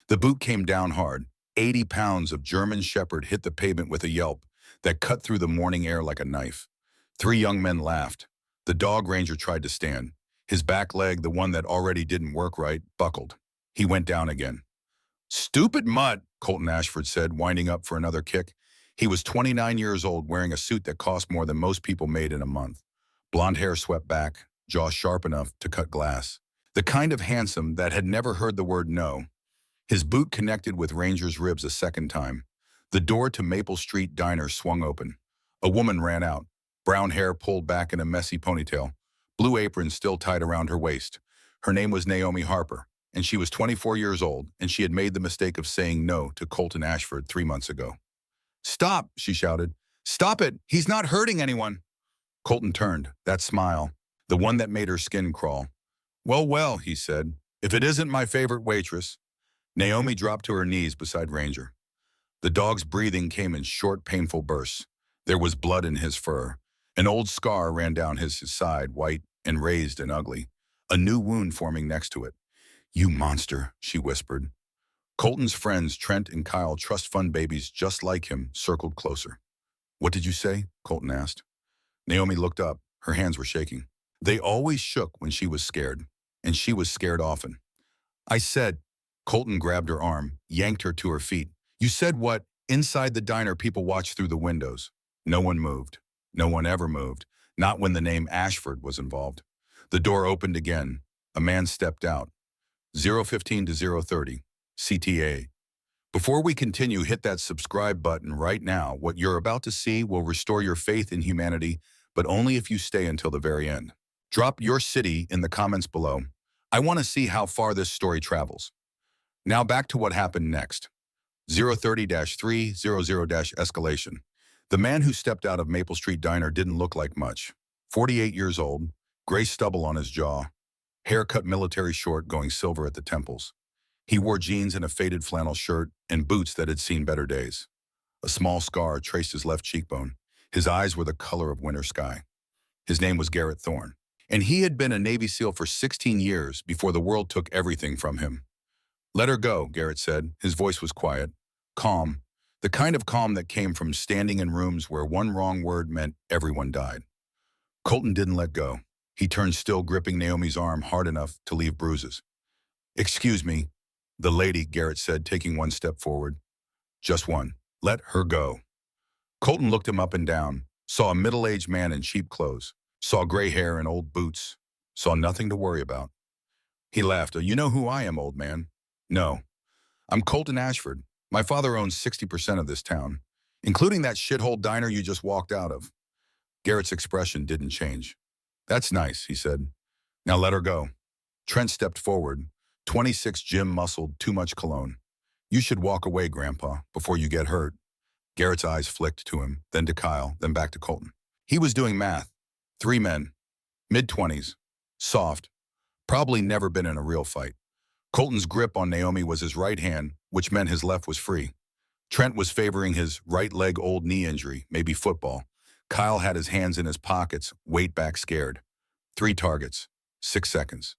The boot came down hard. 80 pounds of German Shepherd hit the pavement with a yelp that cut through the morning air like a knife. Three young men laughed. The dog ranger tried to stand. His back leg, the one that already didn't work right, buckled. He went down again. "Stupid mutt," Colton Ashford said, winding up for another kick. He was 29 years old, wearing a suit that cost more than most people made in a month. Blonde hair swept back, jaw sharp enough to cut glass. The kind of handsome that had never heard the word no. His boot connected with Ranger's ribs a second time. The door to Maple Street Diner swung open. A woman ran out, brown hair pulled back in a messy ponytail, blue apron still tied around her waist. Her name was Naomi Harper, and she was 24 years old, and she had made the mistake of saying no to Colton Ashford 3 months ago. "Stop," she shouted. "Stop it! He's not hurting anyone!" Colton turned, that smile, the one that made her skin crawl. "Well, well," he said, "if it isn't my favorite waitress." Naomi dropped to her knees beside Ranger. The dog's breathing came in short, painful bursts. There was blood in his fur. An old scar ran down his side, white and raised and ugly, a new wound forming next to it. "You monster," she whispered. Colton's friends, Trent and Kyle, trust fund babies just like him, circled closer. "What did you say?" Colton asked. Naomi looked up. Her hands were shaking. They always shook when she was scared, and she was scared often. "I said," Colton grabbed her arm, yanked her to her feet. "You said what?" Inside the diner, people watched through the windows. No one moved. No one ever moved, not when the name Ashford was involved. The door opened again. A man stepped out. 015 to 030, CTA. Before we continue, hit that subscribe button right now. What you're about to see will restore your faith in humanity, but only if you stay until the very end. Drop your city in the comments below. I want to see how far this story travels. Now back to what happened next. 030-300-escalation. The man who stepped out of Maple Street Diner didn't look like much. 48 years old, gray stubble on his jaw, hair cut military short going silver at the temples. He wore jeans and a faded flannel shirt and boots that had seen better days. A small scar traced his left cheekbone. His eyes were the color of winter sky. His name was Garrett Thorne, and he had been a Navy SEAL for 16 years before the world took everything from him. "Let her go," Garrett said. His voice was quiet, calm, the kind of calm that came from standing in rooms where one wrong word meant everyone died. Colton didn't let go. He turned still, gripping Naomi's arm hard enough to leave bruises. "Excuse me, the lady," Garrett said, taking one step forward. "Just one. Let her go." Colton looked him up and down, saw a middle-aged man in cheap clothes, saw gray hair and old boots, saw nothing to worry about. He laughed. "You know who I am, old man?" "No. I'm Colton Ashford. My father owns 60% of this town, including that shithole diner you just walked out of." Garrett's expression didn't change. "That's nice," he said. "Now let her go." Trent stepped forward. 26 Jim muscled, too much cologne. "You should walk away, Grandpa, before you get hurt." Garrett's eyes flicked to him, then to Kyle, then back to Colton. He was doing math. 3 men, mid-20s, soft, probably never been in a real fight. Colton's grip on Naomi was his right hand, which meant his left was free. Trent was favoring his right leg old knee injury, maybe football. Kyle had his hands in his pockets, weight back scared. 3 targets, 6 seconds.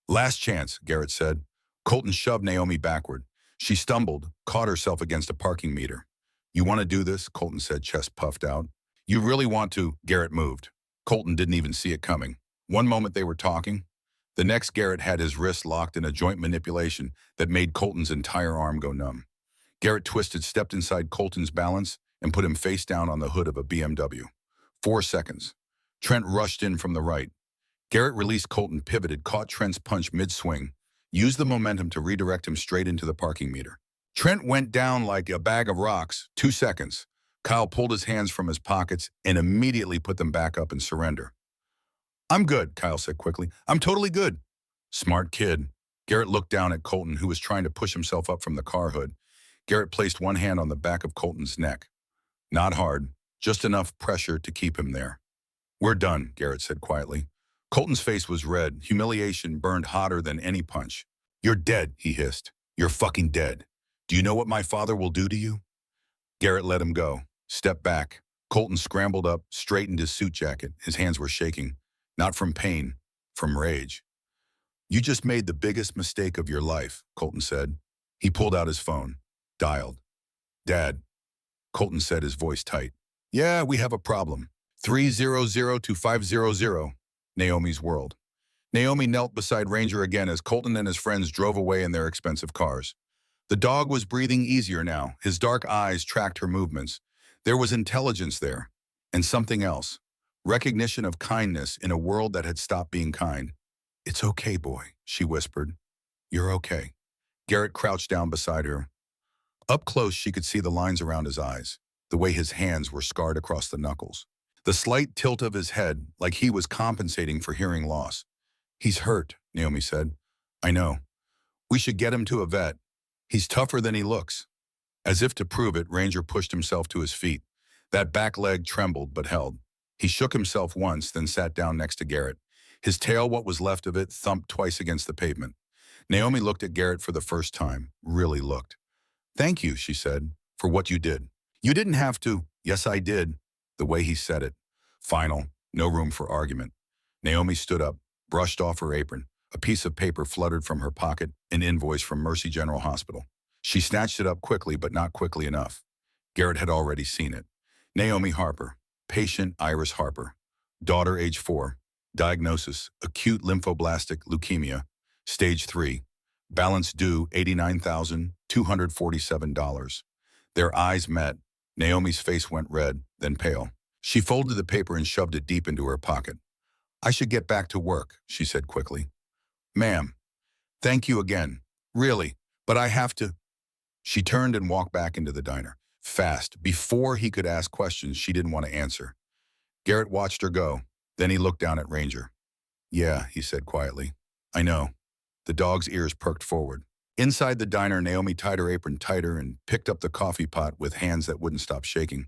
"Last chance," Garrett said. Colton shoved Naomi backward. She stumbled, caught herself against a parking meter. "You want to do this?" Colton said, chest puffed out. "You really want to?" Garrett moved. Colton didn't even see it coming. One moment they were talking. The next, Garrett had his wrist locked in a joint manipulation that made Colton's entire arm go numb. Garrett twisted, stepped inside Colton's balance, and put him face down on the hood of a BMW. 4 seconds. Trent rushed in from the right. Garrett released Colton, pivoted, caught Trent's punch mid-swing, used the momentum to redirect him straight into the parking meter. Trent went down like a bag of rocks. 2 seconds. Kyle pulled his hands from his pockets and immediately put them back up in surrender. "I'm good," Kyle said quickly. "I'm totally good." "Smart kid." Garrett looked down at Colton, who was trying to push himself up from the car hood. Garrett placed one hand on the back of Colton's neck. Not hard, just enough pressure to keep him there. "We're done," Garrett said quietly. Colton's face was red. Humiliation burned hotter than any punch. "You're dead," he hissed. "You're fucking dead. Do you know what my father will do to you?" Garrett let him go. Stepped back. Colton scrambled up, straightened his suit jacket. His hands were shaking. Not from pain, from rage. "You just made the biggest mistake of your life," Colton said. He pulled out his phone, dialed. Dad, Colton said, his voice tight. Yeah, we have a problem. 300-2500, Naomi's world. Naomi knelt beside Ranger again as Colton and his friends drove away in their expensive cars. The dog was breathing easier now. His dark eyes tracked her movements. There was intelligence there. And something else. Recognition of kindness in a world that had stopped being kind. It's okay, boy, she whispered. You're okay. Garrett crouched down beside her. Up close, she could see the lines around his eyes, the way his hands were scarred across the knuckles. The slight tilt of his head, like he was compensating for hearing loss. He's hurt, Naomi said. I know. We should get him to a vet. He's tougher than he looks. As if to prove it, Ranger pushed himself to his feet. That back leg trembled but held. He shook himself once, then sat down next to Garrett. His tail, what was left of it, thumped twice against the pavement. Naomi looked at Garrett for the first time, really looked. Thank you, she said, for what you did. You didn't have to. Yes, I did. The way he said it. Final, no room for argument. Naomi stood up, brushed off her apron. A piece of paper fluttered from her pocket, an invoice from Mercy General Hospital. She snatched it up quickly, but not quickly enough. Garrett had already seen it. Naomi Harper, patient Iris Harper. Daughter age 4. Diagnosis, acute lymphoblastic leukemia. Stage 3. Balance due $89,247. Their eyes met. Naomi's face went red, then pale. She folded the paper and shoved it deep into her pocket. I should get back to work, she said quickly. Ma'am, thank you again. Really, but I have to. She turned and walked back into the diner. Fast, before he could ask questions she didn't want to answer. Garrett watched her go. Then he looked down at Ranger. Yeah, he said quietly. I know. The dog's ears perked forward. Inside the diner, Naomi tied her apron tighter and picked up the coffee pot with hands that wouldn't stop shaking.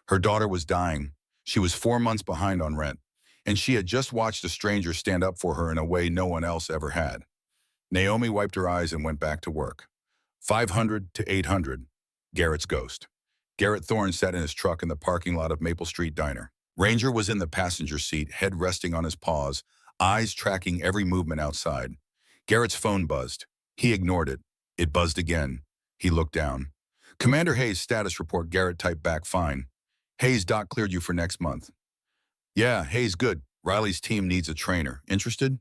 Her daughter was dying. She was 4 months behind on rent, and she had just watched a stranger stand up for her in a way no one else ever had. Naomi wiped her eyes and went back to work. 500 to 800, Garrett's ghost. Garrett Thorne sat in his truck in the parking lot of Maple Street Diner. Ranger was in the passenger seat, head resting on his paws, eyes tracking every movement outside. Garrett's phone buzzed. He ignored it. It buzzed again. He looked down. Commander Hayes' status report. Garrett typed back, fine. Hayes, Doc cleared you for next month. Yeah, Hayes, good. Riley's team needs a trainer. Interested?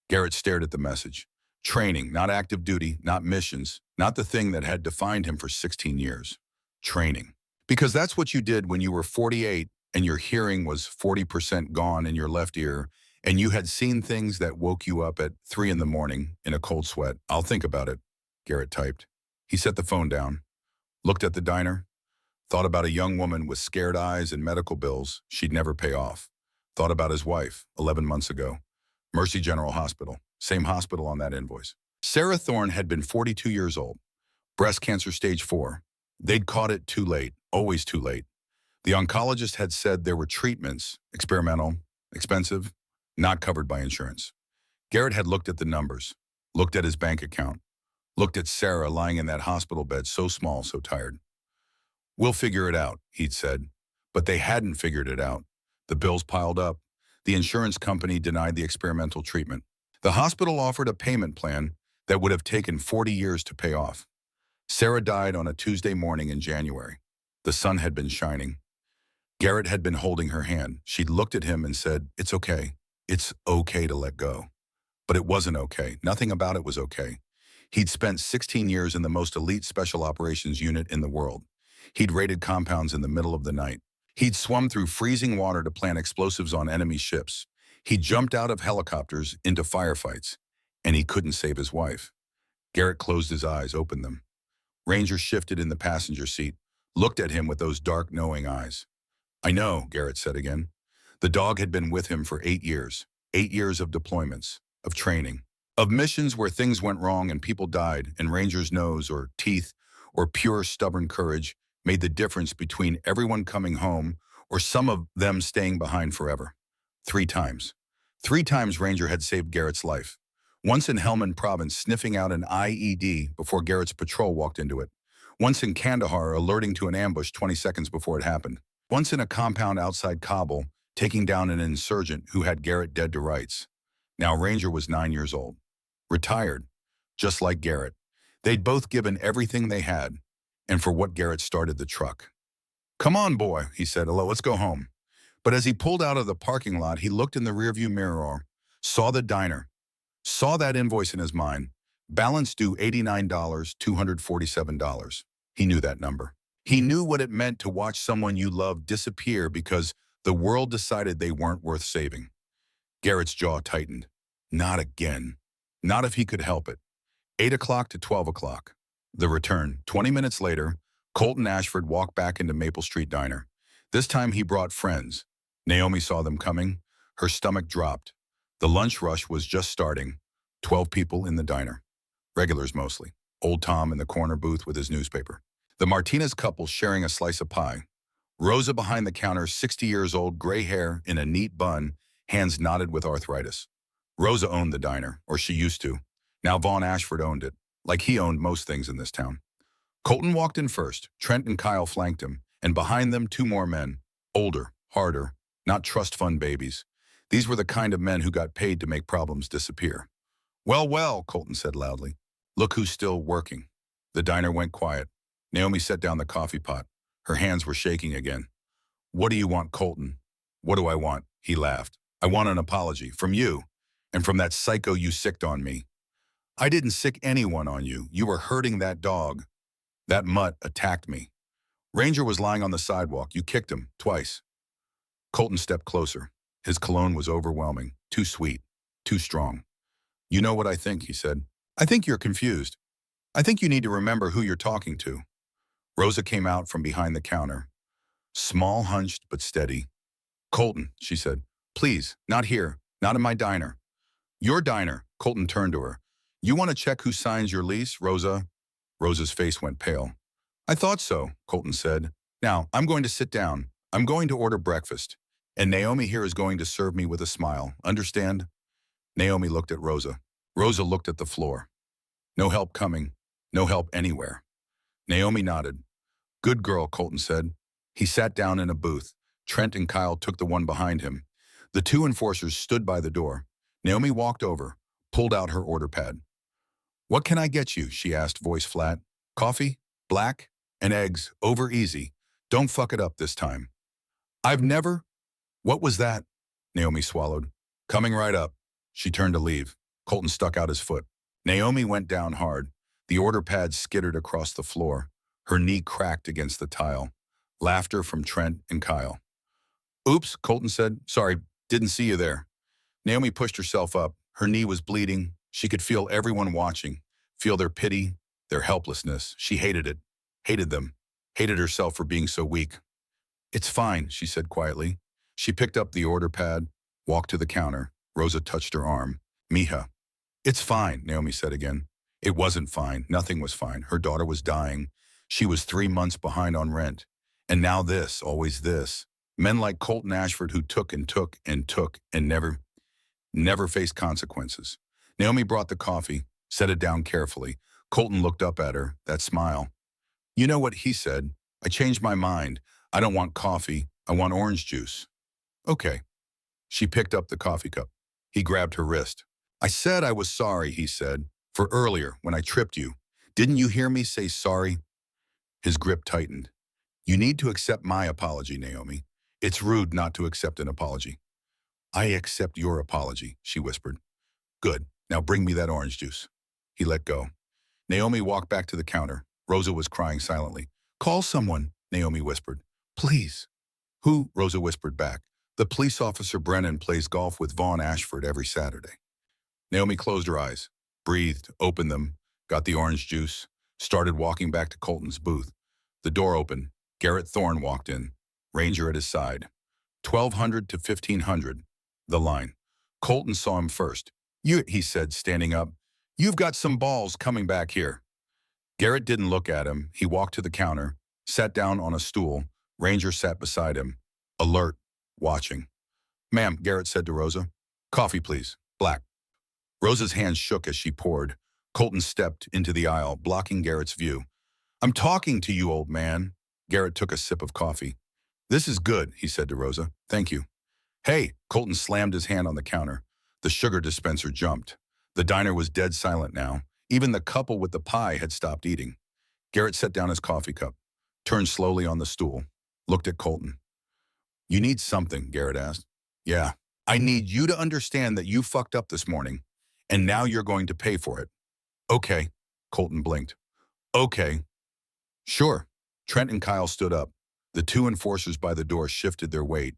Garrett stared at the message. Training, not active duty, not missions, not the thing that had defined him for 16 years. Training. Because that's what you did when you were 48 and your hearing was 40% gone in your left ear, and you had seen things that woke you up at 3 in the morning in a cold sweat. I'll think about it, Garrett typed. He set the phone down, looked at the diner, thought about a young woman with scared eyes and medical bills she'd never pay off. Thought about his wife, 11 months ago. Mercy General Hospital, same hospital on that invoice. Sarah Thorne had been 42 years old, breast cancer stage 4. They'd caught it too late, always too late. The oncologist had said there were treatments, experimental, expensive, not covered by insurance. Garrett had looked at the numbers, looked at his bank account, looked at Sarah lying in that hospital bed, so small, so tired. We'll figure it out, he'd said. But they hadn't figured it out. The bills piled up. The insurance company denied the experimental treatment. The hospital offered a payment plan that would have taken 40 years to pay off. Sarah died on a Tuesday morning in January. The sun had been shining. Garrett had been holding her hand. She'd looked at him and said, it's okay. It's okay to let go. But it wasn't okay. Nothing about it was okay. He'd spent 16 years in the most elite special operations unit in the world. He'd raided compounds in the middle of the night. He'd swum through freezing water to plant explosives on enemy ships. He jumped out of helicopters into firefights, and he couldn't save his wife. Garrett closed his eyes, opened them. Ranger shifted in the passenger seat, looked at him with those dark, knowing eyes. I know, Garrett said again. The dog had been with him for 8 years. 8 years of deployments, of training, of missions where things went wrong and people died, and Ranger's nose or teeth or pure stubborn courage made the difference between everyone coming home or some of them staying behind forever. 3 times. 3 times Ranger had saved Garrett's life. Once in Helmand Province, sniffing out an IED before Garrett's patrol walked into it. Once in Kandahar, alerting to an ambush 20 seconds before it happened. Once in a compound outside Kabul, taking down an insurgent who had Garrett dead to rights. Now Ranger was 9 years old. Retired. Just like Garrett. They'd both given everything they had, and for what Garrett started the truck. "Come on, boy," he said. "Hello, let's go home." But as he pulled out of the parking lot, he looked in the rearview mirror, saw the diner, saw that invoice in his mind, balance due $89, $247. He knew that number. He knew what it meant to watch someone you loved disappear because the world decided they weren't worth saving. Garrett's jaw tightened. Not again. Not if he could help it. 8 o'clock to 12 o'clock. The return. 20 minutes later, Colton Ashford walked back into Maple Street Diner. This time he brought friends. Naomi saw them coming. Her stomach dropped. The lunch rush was just starting. 12 people in the diner. Regulars mostly. Old Tom in the corner booth with his newspaper. The Martinez couple sharing a slice of pie. Rosa behind the counter, 60 years old, gray hair in a neat bun, hands knotted with arthritis. Rosa owned the diner, or she used to. Now Vaughn Ashford owned it, like he owned most things in this town. Colton walked in first. Trent and Kyle flanked him, and behind them 2 more men. Older, harder, not trust fund babies. These were the kind of men who got paid to make problems disappear. "Well, well," Colton said loudly. "Look who's still working." The diner went quiet. Naomi set down the coffee pot. Her hands were shaking again. "What do you want, Colton?" "What do I want?" He laughed. "I want an apology from you and from that psycho you sicked on me." "I didn't sick anyone on you. You were hurting that dog. That mutt attacked me. Ranger was lying on the sidewalk. You kicked him twice." Colton stepped closer. His cologne was overwhelming, too sweet, too strong. "You know what I think," he said. "I think you're confused. I think you need to remember who you're talking to." Rosa came out from behind the counter. Small, hunched, but steady. "Colton," she said, "please, not here, not in my diner." "Your diner," Colton turned to her. "You want to check who signs your lease, Rosa?" Rosa's face went pale. "I thought so," Colton said. "Now, I'm going to sit down. I'm going to order breakfast. And Naomi here is going to serve me with a smile. Understand?" Naomi looked at Rosa. Rosa looked at the floor. No help coming. No help anywhere. Naomi nodded. "Good girl," Colton said. He sat down in a booth. Trent and Kyle took the one behind him. The 2 enforcers stood by the door. Naomi walked over, pulled out her order pad. "What can I get you?" she asked, voice flat. "Coffee? Black? And eggs, over easy. Don't fuck it up this time." "I've never—" "What was that?" Naomi swallowed. "Coming right up." She turned to leave. Colton stuck out his foot. Naomi went down hard. The order pad skittered across the floor. Her knee cracked against the tile. Laughter from Trent and Kyle. "Oops," Colton said. "Sorry, didn't see you there." Naomi pushed herself up. Her knee was bleeding. She could feel everyone watching, feel their pity, their helplessness. She hated it, hated them, hated herself for being so weak. "It's fine," she said quietly. She picked up the order pad, walked to the counter. Rosa touched her arm. "Mija." "It's fine," Naomi said again. It wasn't fine. Nothing was fine. Her daughter was dying. She was 3 months behind on rent. And now this, always this. Men like Colton Ashford who took and took and took and never faced consequences. Naomi brought the coffee, set it down carefully. Colton looked up at her, that smile. "You know what," he said. "I changed my mind. I don't want coffee. I want orange juice." "Okay." She picked up the coffee cup. He grabbed her wrist. "I said I was sorry," he said, "for earlier when I tripped you. Didn't you hear me say sorry?" His grip tightened. "You need to accept my apology, Naomi. It's rude not to accept an apology." "I accept your apology," she whispered. "Good. Now bring me that orange juice." He let go. Naomi walked back to the counter. Rosa was crying silently. "Call someone," Naomi whispered. "Please." "Who?" Rosa whispered back. "The police officer Brennan plays golf with Vaughn Ashford every Saturday." Naomi closed her eyes, breathed, opened them, got the orange juice, started walking back to Colton's booth. The door opened. Garrett Thorne walked in, Ranger at his side. 1200 to 1500, the line. Colton saw him first. "You," he said, standing up. "You've got some balls coming back here." Garrett didn't look at him. He walked to the counter, sat down on a stool. Ranger sat beside him, alert, watching. "Ma'am," Garrett said to Rosa. "Coffee, please. Black." Rosa's hands shook as she poured. Colton stepped into the aisle, blocking Garrett's view. "I'm talking to you, old man." Garrett took a sip of coffee. "This is good," he said to Rosa. "Thank you." "Hey!" Colton slammed his hand on the counter. The sugar dispenser jumped. The diner was dead silent now. Even the couple with the pie had stopped eating. Garrett set down his coffee cup, turned slowly on the stool, looked at Colton. You need something, Garrett asked. Yeah, I need you to understand that you fucked up this morning, and now you're going to pay for it. Okay, Colton blinked. Okay. Sure. Trent and Kyle stood up. The two enforcers by the door shifted their weight.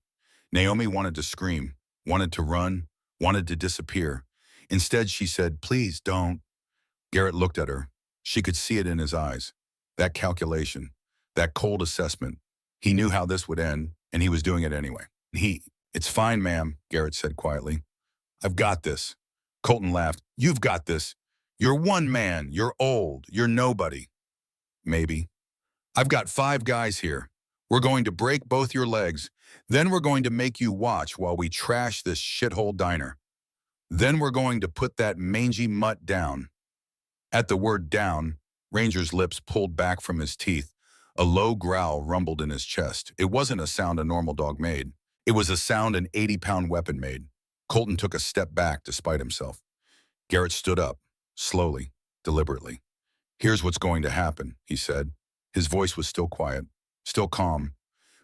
Naomi wanted to scream, wanted to run, wanted to disappear. Instead, she said, please don't. Garrett looked at her. She could see it in his eyes. That calculation, that cold assessment. He knew how this would end, and he was doing it anyway. It's fine, ma'am, Garrett said quietly. I've got this. Colton laughed. You've got this. You're one man. You're old. You're nobody. Maybe. I've got 5 guys here. We're going to break both your legs. Then we're going to make you watch while we trash this shithole diner. Then we're going to put that mangy mutt down. At the word down, Ranger's lips pulled back from his teeth. A low growl rumbled in his chest. It wasn't a sound a normal dog made. It was a sound an 80-pound weapon made. Colton took a step back despite himself. Garrett stood up, slowly, deliberately. Here's what's going to happen, he said. His voice was still quiet, still calm,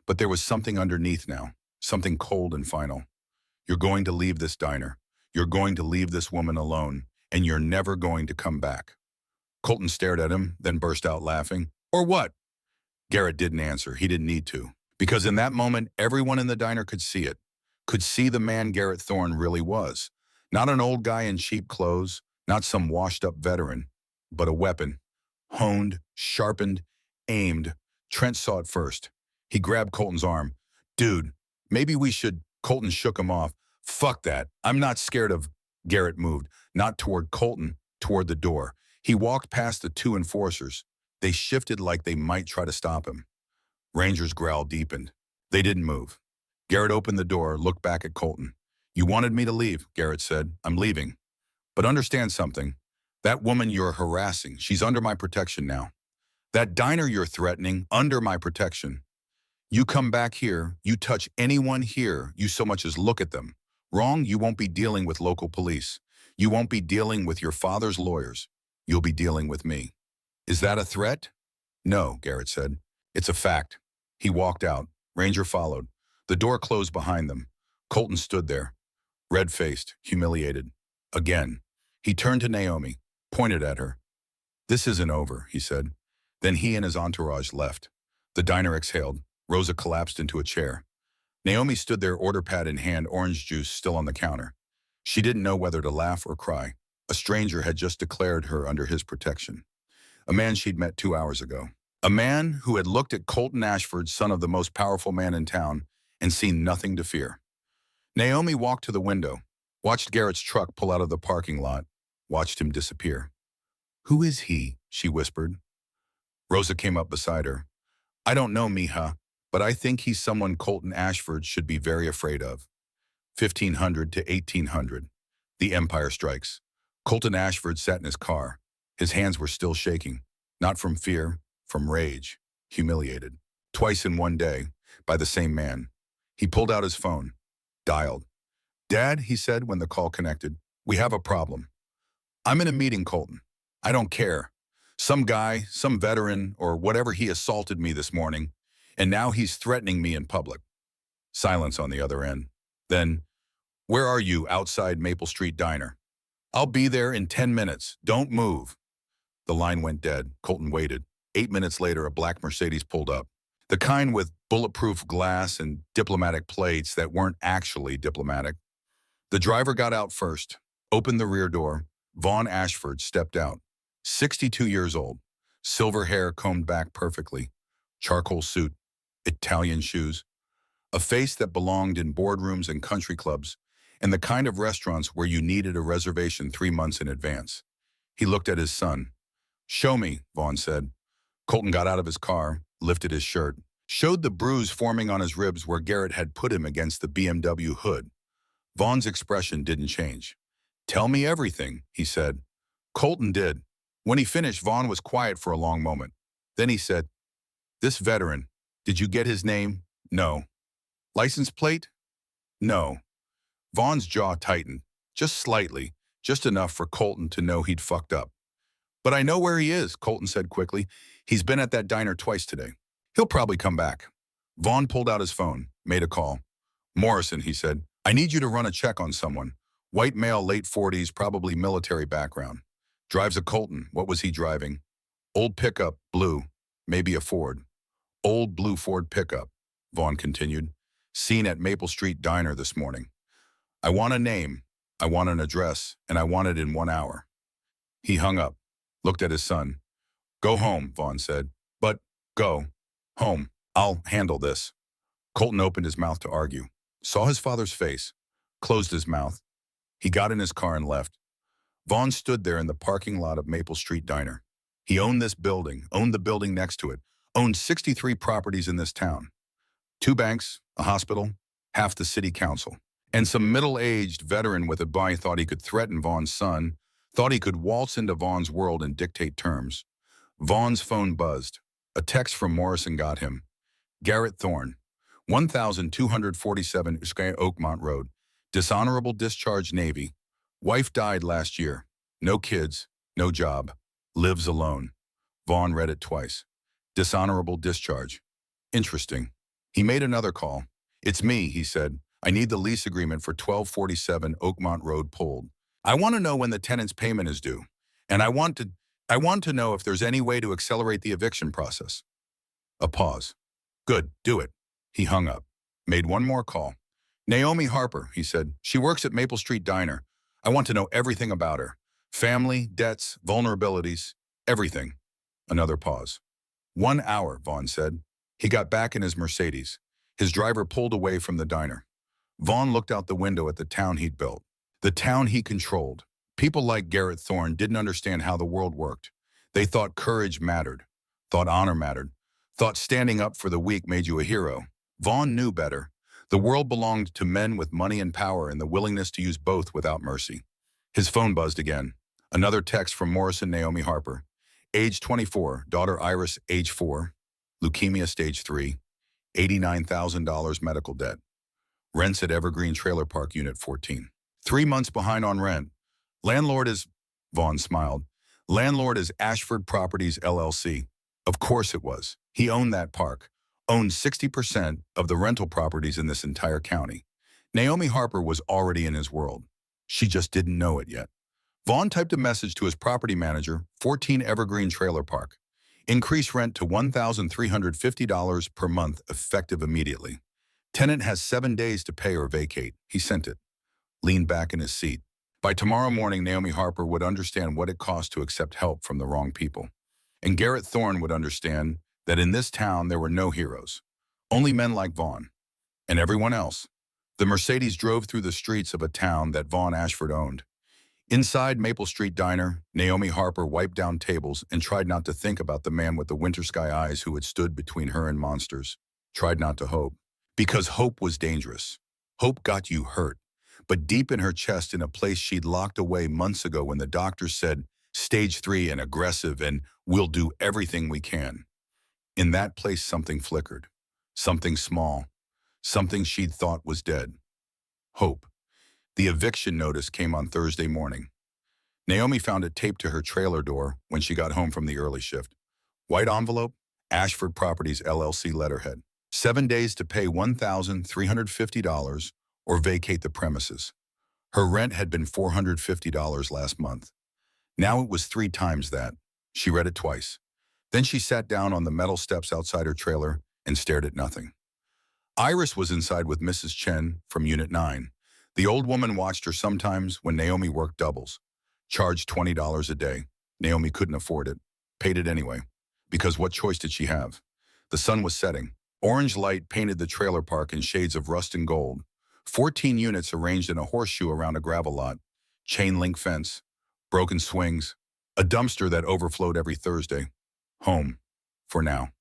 but there was something underneath now, something cold and final. You're going to leave this diner. You're going to leave this woman alone, and you're never going to come back. Colton stared at him, then burst out laughing. Or what? Garrett didn't answer. He didn't need to. Because in that moment, everyone in the diner could see it, could see the man Garrett Thorne really was. Not an old guy in cheap clothes, not some washed-up veteran, but a weapon. Honed, sharpened, aimed. Trent saw it first. He grabbed Colton's arm. Dude, maybe we should... Colton shook him off. Fuck that. I'm not scared of... Garrett moved, not toward Colton, toward the door. He walked past the 2 enforcers. They shifted like they might try to stop him. Ranger's growl deepened. They didn't move. Garrett opened the door, looked back at Colton. You wanted me to leave, Garrett said. I'm leaving. But understand something. That woman you're harassing, she's under my protection now. That diner you're threatening, under my protection. You come back here, you touch anyone here, you so much as look at them. Wrong, you won't be dealing with local police. You won't be dealing with your father's lawyers. You'll be dealing with me. Is that a threat? No, Garrett said. It's a fact. He walked out. Ranger followed. The door closed behind them. Colton stood there, red-faced, humiliated. Again. He turned to Naomi, pointed at her. This isn't over, he said. Then he and his entourage left. The diner exhaled. Rosa collapsed into a chair. Naomi stood there, order pad in hand, orange juice still on the counter. She didn't know whether to laugh or cry. A stranger had just declared her under his protection. A man she'd met 2 hours ago. A man who had looked at Colton Ashford, son of the most powerful man in town, and seen nothing to fear. Naomi walked to the window, watched Garrett's truck pull out of the parking lot, watched him disappear. Who is he? She whispered. Rosa came up beside her. I don't know, mija, but I think he's someone Colton Ashford should be very afraid of. 1500 to 1800. The Empire strikes. Colton Ashford sat in his car. His hands were still shaking, not from fear, from rage, humiliated. Twice in one day, by the same man. He pulled out his phone, dialed. Dad, he said when the call connected, we have a problem. I'm in a meeting, Colton. I don't care. Some guy, some veteran, or whatever, he assaulted me this morning, and now he's threatening me in public. Silence on the other end. Then, where are you outside Maple Street Diner? I'll be there in 10 minutes. Don't move. The line went dead. Colton waited. 8 minutes later, a black Mercedes pulled up. The kind with bulletproof glass and diplomatic plates that weren't actually diplomatic. The driver got out first, opened the rear door. Vaughn Ashford stepped out. 62 years old. Silver hair combed back perfectly. Charcoal suit. Italian shoes. A face that belonged in boardrooms and country clubs, and the kind of restaurants where you needed a reservation 3 months in advance. He looked at his son. Show me, Vaughn said. Colton got out of his car, lifted his shirt, showed the bruise forming on his ribs where Garrett had put him against the BMW hood. Vaughn's expression didn't change. Tell me everything, he said. Colton did. When he finished, Vaughn was quiet for a long moment. Then he said, this veteran, did you get his name? No. License plate? No. Vaughn's jaw tightened, just slightly, just enough for Colton to know he'd fucked up. But I know where he is, Colton said quickly. He's been at that diner twice today. He'll probably come back. Vaughn pulled out his phone, made a call. Morrison, he said, I need you to run a check on someone. White male, late 40s, probably military background. Drives a Colton. What was he driving? Old pickup, blue, maybe a Ford. Old blue Ford pickup, Vaughn continued. Seen at Maple Street Diner this morning. I want a name, I want an address, and I want it in 1 hour. He hung up, looked at his son. Go home, Vaughn said. But, go. Home. I'll handle this. Colton opened his mouth to argue, saw his father's face, closed his mouth. He got in his car and left. Vaughn stood there in the parking lot of Maple Street Diner. He owned this building, owned the building next to it, owned 63 properties in this town. 2 banks, a hospital, half the city council. And some middle-aged veteran with a buy thought he could threaten Vaughn's son, thought he could waltz into Vaughn's world and dictate terms. Vaughn's phone buzzed. A text from Morrison got him. Garrett Thorne, 1247 Oakmont Road. Dishonorable discharge Navy. Wife died last year. No kids, no job. Lives alone. Vaughn read it twice. Dishonorable discharge. Interesting. He made another call. It's me, he said. I need the lease agreement for 1247 Oakmont Road pulled. I want to know when the tenant's payment is due. And I want to know if there's any way to accelerate the eviction process. A pause. Good, do it. He hung up. Made one more call. Naomi Harper, he said. She works at Maple Street Diner. I want to know everything about her. Family, debts, vulnerabilities, everything. Another pause. 1 hour, Vaughn said. He got back in his Mercedes. His driver pulled away from the diner. Vaughn looked out the window at the town he'd built. The town he controlled. People like Garrett Thorne didn't understand how the world worked. They thought courage mattered, thought honor mattered, thought standing up for the weak made you a hero. Vaughn knew better. The world belonged to men with money and power and the willingness to use both without mercy. His phone buzzed again. Another text from Morrison Naomi Harper. Age 24, daughter Iris, age 4, leukemia stage 3, $89,000 medical debt. Rents at Evergreen Trailer Park Unit 14. 3 months behind on rent. Landlord is, Vaughn smiled. Landlord is Ashford Properties, LLC. Of course it was. He owned that park. Owned 60% of the rental properties in this entire county. Naomi Harper was already in his world. She just didn't know it yet. Vaughn typed a message to his property manager, 14 Evergreen Trailer Park. Increase rent to $1,350 per month effective immediately. Tenant has 7 days to pay or vacate. He sent it. Leaned back in his seat. By tomorrow morning, Naomi Harper would understand what it cost to accept help from the wrong people. And Garrett Thorne would understand that in this town there were no heroes. Only men like Vaughn. And everyone else. The Mercedes drove through the streets of a town that Vaughn Ashford owned. Inside Maple Street Diner, Naomi Harper wiped down tables and tried not to think about the man with the winter sky eyes who had stood between her and monsters. Tried not to hope. Because hope was dangerous. Hope got you hurt. But deep in her chest, in a place she'd locked away months ago when the doctor said, stage 3 and aggressive and we'll do everything we can. In that place something flickered. Something small. Something she'd thought was dead. Hope. The eviction notice came on Thursday morning. Naomi found it taped to her trailer door when she got home from the early shift. White envelope, Ashford Properties LLC letterhead. 7 days to pay $1,350 or vacate the premises. Her rent had been $450 last month. Now it was 3 times that. She read it twice. Then she sat down on the metal steps outside her trailer and stared at nothing. Iris was inside with Mrs. Chen from Unit 9. The old woman watched her sometimes when Naomi worked doubles. Charged $20 a day. Naomi couldn't afford it. Paid it anyway. Because what choice did she have? The sun was setting. Orange light painted the trailer park in shades of rust and gold. 14 units arranged in a horseshoe around a gravel lot. Chain link fence. Broken swings. A dumpster that overflowed every Thursday. Home. For now.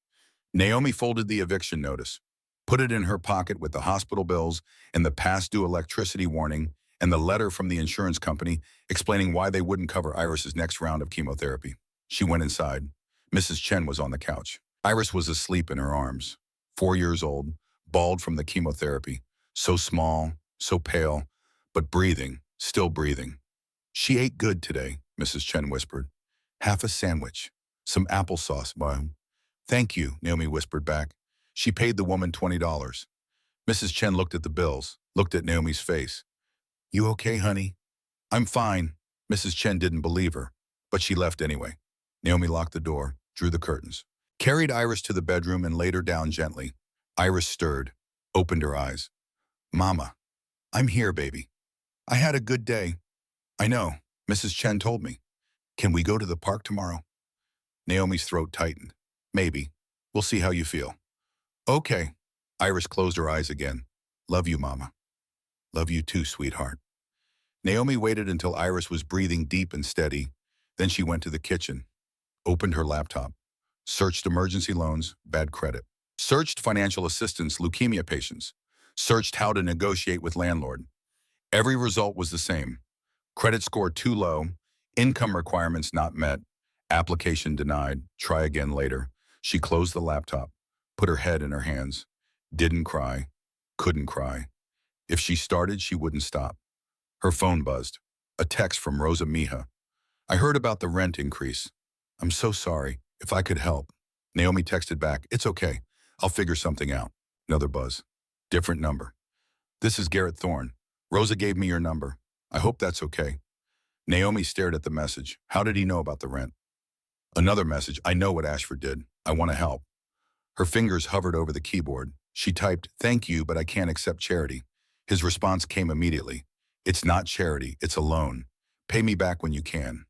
Naomi folded the eviction notice. Put it in her pocket with the hospital bills and the past due electricity warning and the letter from the insurance company explaining why they wouldn't cover Iris's next round of chemotherapy. She went inside. Mrs. Chen was on the couch. Iris was asleep in her arms. 4 years old, bald from the chemotherapy. So small, so pale, but breathing, still breathing. She ate good today, Mrs. Chen whispered. Half a sandwich. Some applesauce, Mom. Thank you, Naomi whispered back. She paid the woman $20. Mrs. Chen looked at the bills, looked at Naomi's face. You okay, honey? I'm fine. Mrs. Chen didn't believe her, but she left anyway. Naomi locked the door, drew the curtains, carried Iris to the bedroom and laid her down gently. Iris stirred, opened her eyes. Mama, I'm here, baby. I had a good day. I know, Mrs. Chen told me. Can we go to the park tomorrow? Naomi's throat tightened. Maybe. We'll see how you feel. Okay. Iris closed her eyes again. Love you, Mama. Love you too, sweetheart. Naomi waited until Iris was breathing deep and steady. Then she went to the kitchen, opened her laptop, searched emergency loans, bad credit, searched financial assistance, leukemia patients, searched how to negotiate with landlord. Every result was the same. Credit score too low, income requirements not met, application denied, try again later. She closed the laptop, put her head in her hands, didn't cry, couldn't cry. If she started, she wouldn't stop. Her phone buzzed. A text from Rosa Mija. I heard about the rent increase. I'm so sorry. If I could help. Naomi texted back, it's okay. I'll figure something out. Another buzz. Different number. This is Garrett Thorne. Rosa gave me your number. I hope that's okay. Naomi stared at the message. How did he know about the rent? Another message. I know what Ashford did. I want to help. Her fingers hovered over the keyboard. She typed, thank you, but I can't accept charity. His response came immediately. It's not charity, it's a loan. Pay me back when you can.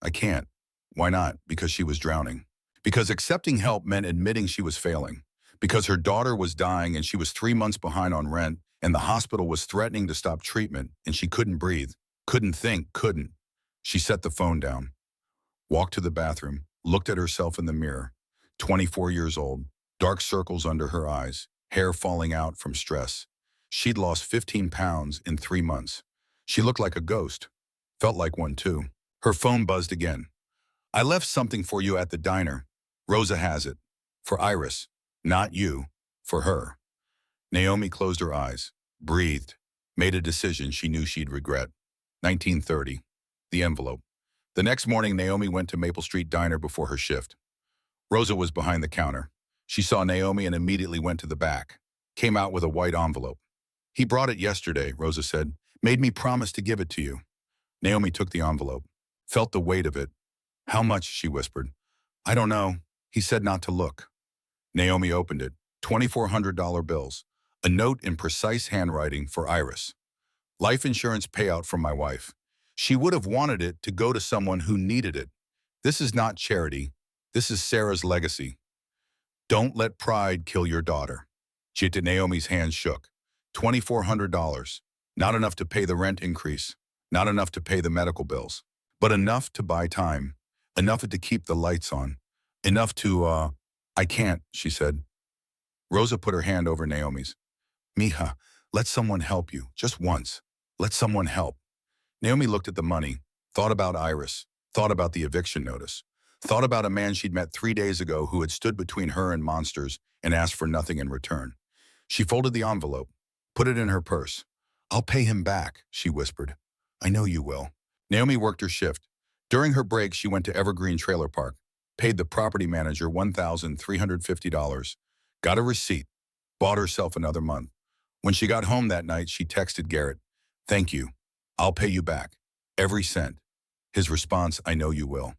I can't. Why not? Because she was drowning. Because accepting help meant admitting she was failing. Because her daughter was dying and she was 3 months behind on rent and the hospital was threatening to stop treatment and she couldn't breathe, couldn't think, couldn't. She set the phone down, walked to the bathroom, looked at herself in the mirror. 24 years old, dark circles under her eyes, hair falling out from stress. She'd lost 15 pounds in 3 months. She looked like a ghost. Felt like one too. Her phone buzzed again. I left something for you at the diner. Rosa has it. For Iris. Not you. For her. Naomi closed her eyes, breathed, made a decision she knew she'd regret. 1930. The envelope. The next morning, Naomi went to Maple Street Diner before her shift. Rosa was behind the counter. She saw Naomi and immediately went to the back. Came out with a white envelope. He brought it yesterday, Rosa said. Made me promise to give it to you. Naomi took the envelope. Felt the weight of it. How much, she whispered. I don't know. He said not to look. Naomi opened it. $2,400 bills. A note in precise handwriting for Iris. Life insurance payout from my wife. She would have wanted it to go to someone who needed it. This is not charity. This is Sarah's legacy. Don't let pride kill your daughter. Naomi's hands shook. $2,400. Not enough to pay the rent increase. Not enough to pay the medical bills. But enough to buy time. Enough to keep the lights on. Enough to, I can't, she said. Rosa put her hand over Naomi's. Mija, let someone help you, just once. Let someone help. Naomi looked at the money, thought about Iris, thought about the eviction notice, thought about a man she'd met 3 days ago who had stood between her and monsters and asked for nothing in return. She folded the envelope, put it in her purse. I'll pay him back, she whispered. I know you will. Naomi worked her shift. During her break, she went to Evergreen Trailer Park, paid the property manager $1,350, got a receipt, bought herself another month. When she got home that night, she texted Garrett, thank you. I'll pay you back. Every cent. His response, I know you will.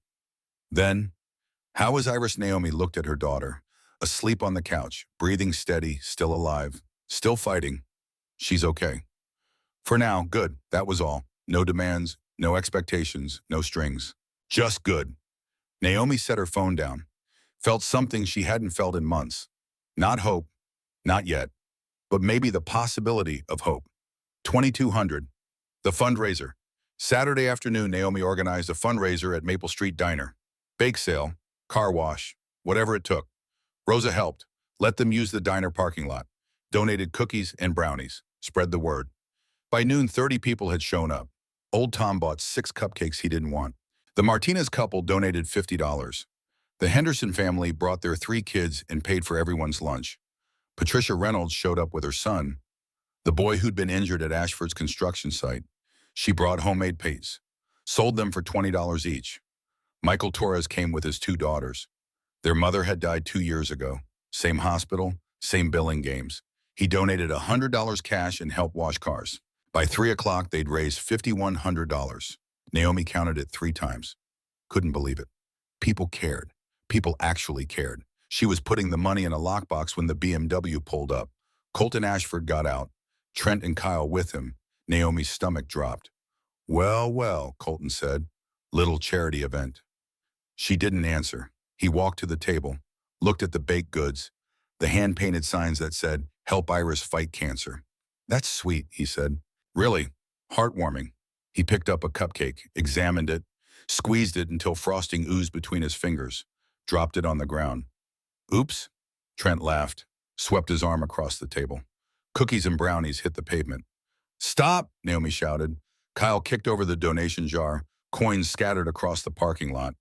Then, how as Iris Naomi looked at her daughter, asleep on the couch, breathing steady, still alive, still fighting. She's okay. For now, good. That was all. No demands, no expectations, no strings. Just good. Naomi set her phone down. Felt something she hadn't felt in months. Not hope. Not yet. But maybe the possibility of hope. 2200. The fundraiser. Saturday afternoon, Naomi organized a fundraiser at Maple Street Diner. Bake sale, car wash, whatever it took. Rosa helped. Let them use the diner parking lot. Donated cookies and brownies. Spread the word. By noon, 30 people had shown up. Old Tom bought 6 cupcakes he didn't want. The Martinez couple donated $50. The Henderson family brought their 3 kids and paid for everyone's lunch. Patricia Reynolds showed up with her son, the boy who'd been injured at Ashford's construction site. She brought homemade pates, sold them for $20 each. Michael Torres came with his two daughters. Their mother had died 2 years ago. Same hospital, same billing games. He donated $100 cash and helped wash cars. By 3 o'clock, they'd raised $5,100. Naomi counted it 3 times. Couldn't believe it. People cared. People actually cared. She was putting the money in a lockbox when the BMW pulled up. Colton Ashford got out, Trent and Kyle with him. Naomi's stomach dropped. Well, well, Colton said. Little charity event. She didn't answer. He walked to the table, looked at the baked goods, the hand-painted signs that said, "Help Iris fight cancer." That's sweet, he said. Really, heartwarming. He picked up a cupcake, examined it, squeezed it until frosting oozed between his fingers, dropped it on the ground. Oops, Trent laughed, swept his arm across the table. Cookies and brownies hit the pavement. Stop, Naomi shouted. Kyle kicked over the donation jar, coins scattered across the parking lot.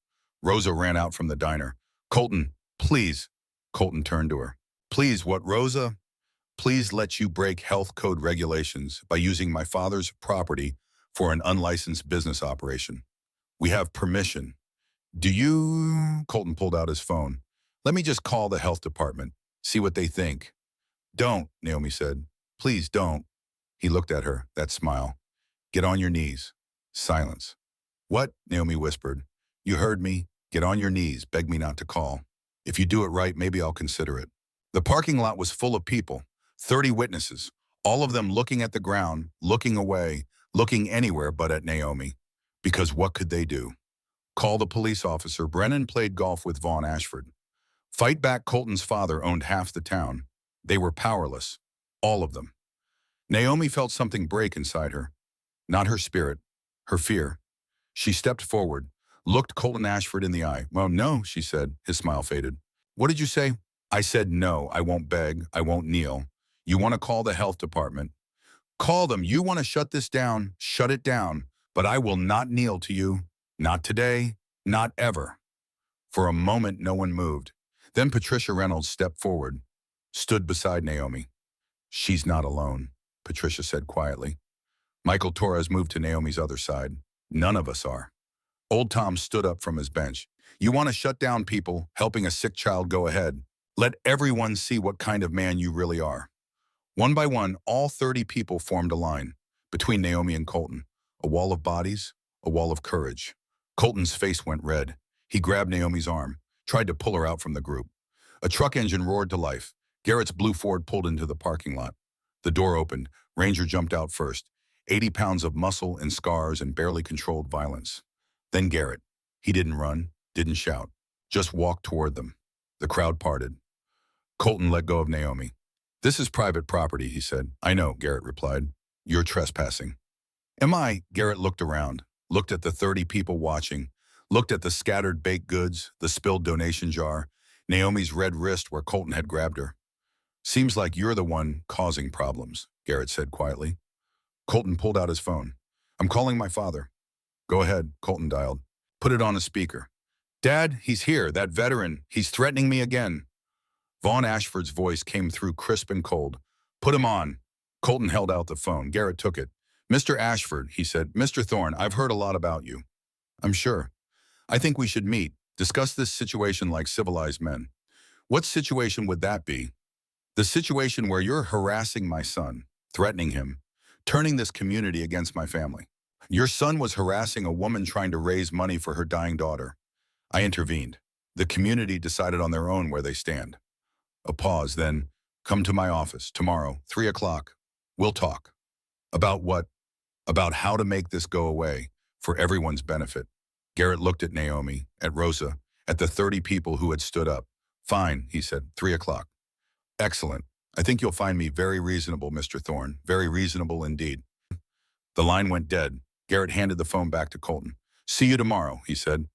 Rosa ran out from the diner. Colton, please. Colton turned to her. Please, what, Rosa? Please let you break health code regulations by using my father's property for an unlicensed business operation. We have permission. Do you? Colton pulled out his phone. Let me just call the health department, see what they think. Don't, Naomi said. Please don't. He looked at her, that smile. Get on your knees. Silence. What? Naomi whispered. You heard me. Get on your knees, beg me not to call. If you do it right, maybe I'll consider it. The parking lot was full of people, 30 witnesses, all of them looking at the ground, looking away, looking anywhere but at Naomi. Because what could they do? Call the police officer. Brennan played golf with Vaughn Ashford. Fight back. Colton's father owned half the town. They were powerless. All of them. Naomi felt something break inside her. Not her spirit, her fear. She stepped forward, looked Colton Ashford in the eye. Well, no, she said. His smile faded. What did you say? I said no, I won't beg, I won't kneel. You want to call the health department? Call them. You want to shut this down? Shut it down. But I will not kneel to you. Not today, not ever. For a moment, no one moved. Then Patricia Reynolds stepped forward, stood beside Naomi. She's not alone, Patricia said quietly. Michael Torres moved to Naomi's other side. None of us are. Old Tom stood up from his bench. You want to shut down people, helping a sick child, go ahead. Let everyone see what kind of man you really are. One by one, all 30 people formed a line between Naomi and Colton. A wall of bodies, a wall of courage. Colton's face went red. He grabbed Naomi's arm, tried to pull her out from the group. A truck engine roared to life. Garrett's blue Ford pulled into the parking lot. The door opened. Ranger jumped out first. 80 pounds of muscle and scars and barely controlled violence. Then Garrett. He didn't run, didn't shout, just walked toward them. The crowd parted. Colton let go of Naomi. This is private property, he said. I know, Garrett replied. You're trespassing. Am I? Garrett looked around, looked at the 30 people watching, looked at the scattered baked goods, the spilled donation jar, Naomi's red wrist where Colton had grabbed her. Seems like you're the one causing problems, Garrett said quietly. Colton pulled out his phone. I'm calling my father. Go ahead, Colton dialed. Put it on a speaker. Dad, he's here, that veteran. He's threatening me again. Vaughn Ashford's voice came through crisp and cold. Put him on. Colton held out the phone. Garrett took it. Mr. Ashford, he said. Mr. Thorne, I've heard a lot about you. I'm sure. I think we should meet, discuss this situation like civilized men. What situation would that be? The situation where you're harassing my son, threatening him, turning this community against my family. Your son was harassing a woman trying to raise money for her dying daughter. I intervened. The community decided on their own where they stand. A pause, then, come to my office tomorrow, 3 o'clock. We'll talk. About what? About how to make this go away for everyone's benefit. Garrett looked at Naomi, at Rosa, at the 30 people who had stood up. Fine, he said, 3 o'clock. Excellent. I think you'll find me very reasonable, Mr. Thorne. Very reasonable indeed. The line went dead. Garrett handed the phone back to Colton. See you tomorrow, he said.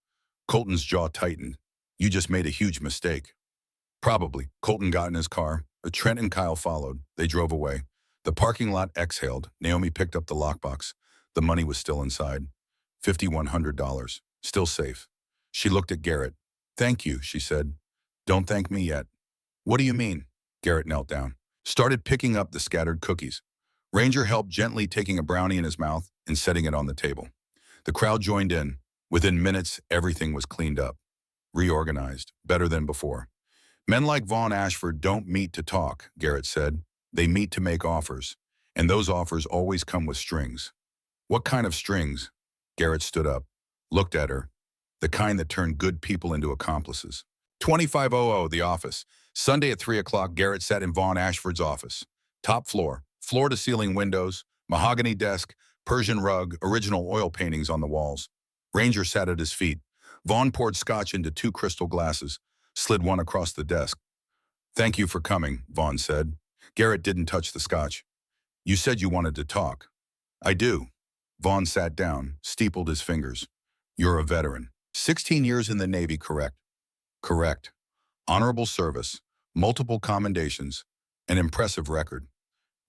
Colton's jaw tightened. You just made a huge mistake. Probably. Colton got in his car. Trent and Kyle followed. They drove away. The parking lot exhaled. Naomi picked up the lockbox. The money was still inside. $5,100. Still safe. She looked at Garrett. Thank you, she said. Don't thank me yet. What do you mean? Garrett knelt down. Started picking up the scattered cookies. Ranger helped, gently taking a brownie in his mouth and setting it on the table. The crowd joined in. Within minutes, everything was cleaned up, reorganized, better than before. Men like Vaughn Ashford don't meet to talk, Garrett said. They meet to make offers, and those offers always come with strings. What kind of strings? Garrett stood up, looked at her. The kind that turned good people into accomplices. 2500, the office. Sunday at 3 o'clock, Garrett sat in Vaughn Ashford's office. Top floor, floor-to-ceiling windows, mahogany desk, Persian rug, original oil paintings on the walls. Ranger sat at his feet. Vaughn poured scotch into 2 crystal glasses, slid one across the desk. "Thank you for coming," Vaughn said. Garrett didn't touch the scotch. "You said you wanted to talk." "I do." Vaughn sat down, steepled his fingers. "You're a veteran. 16 years in the Navy, correct?" "Correct. Honorable service, multiple commendations, an impressive record."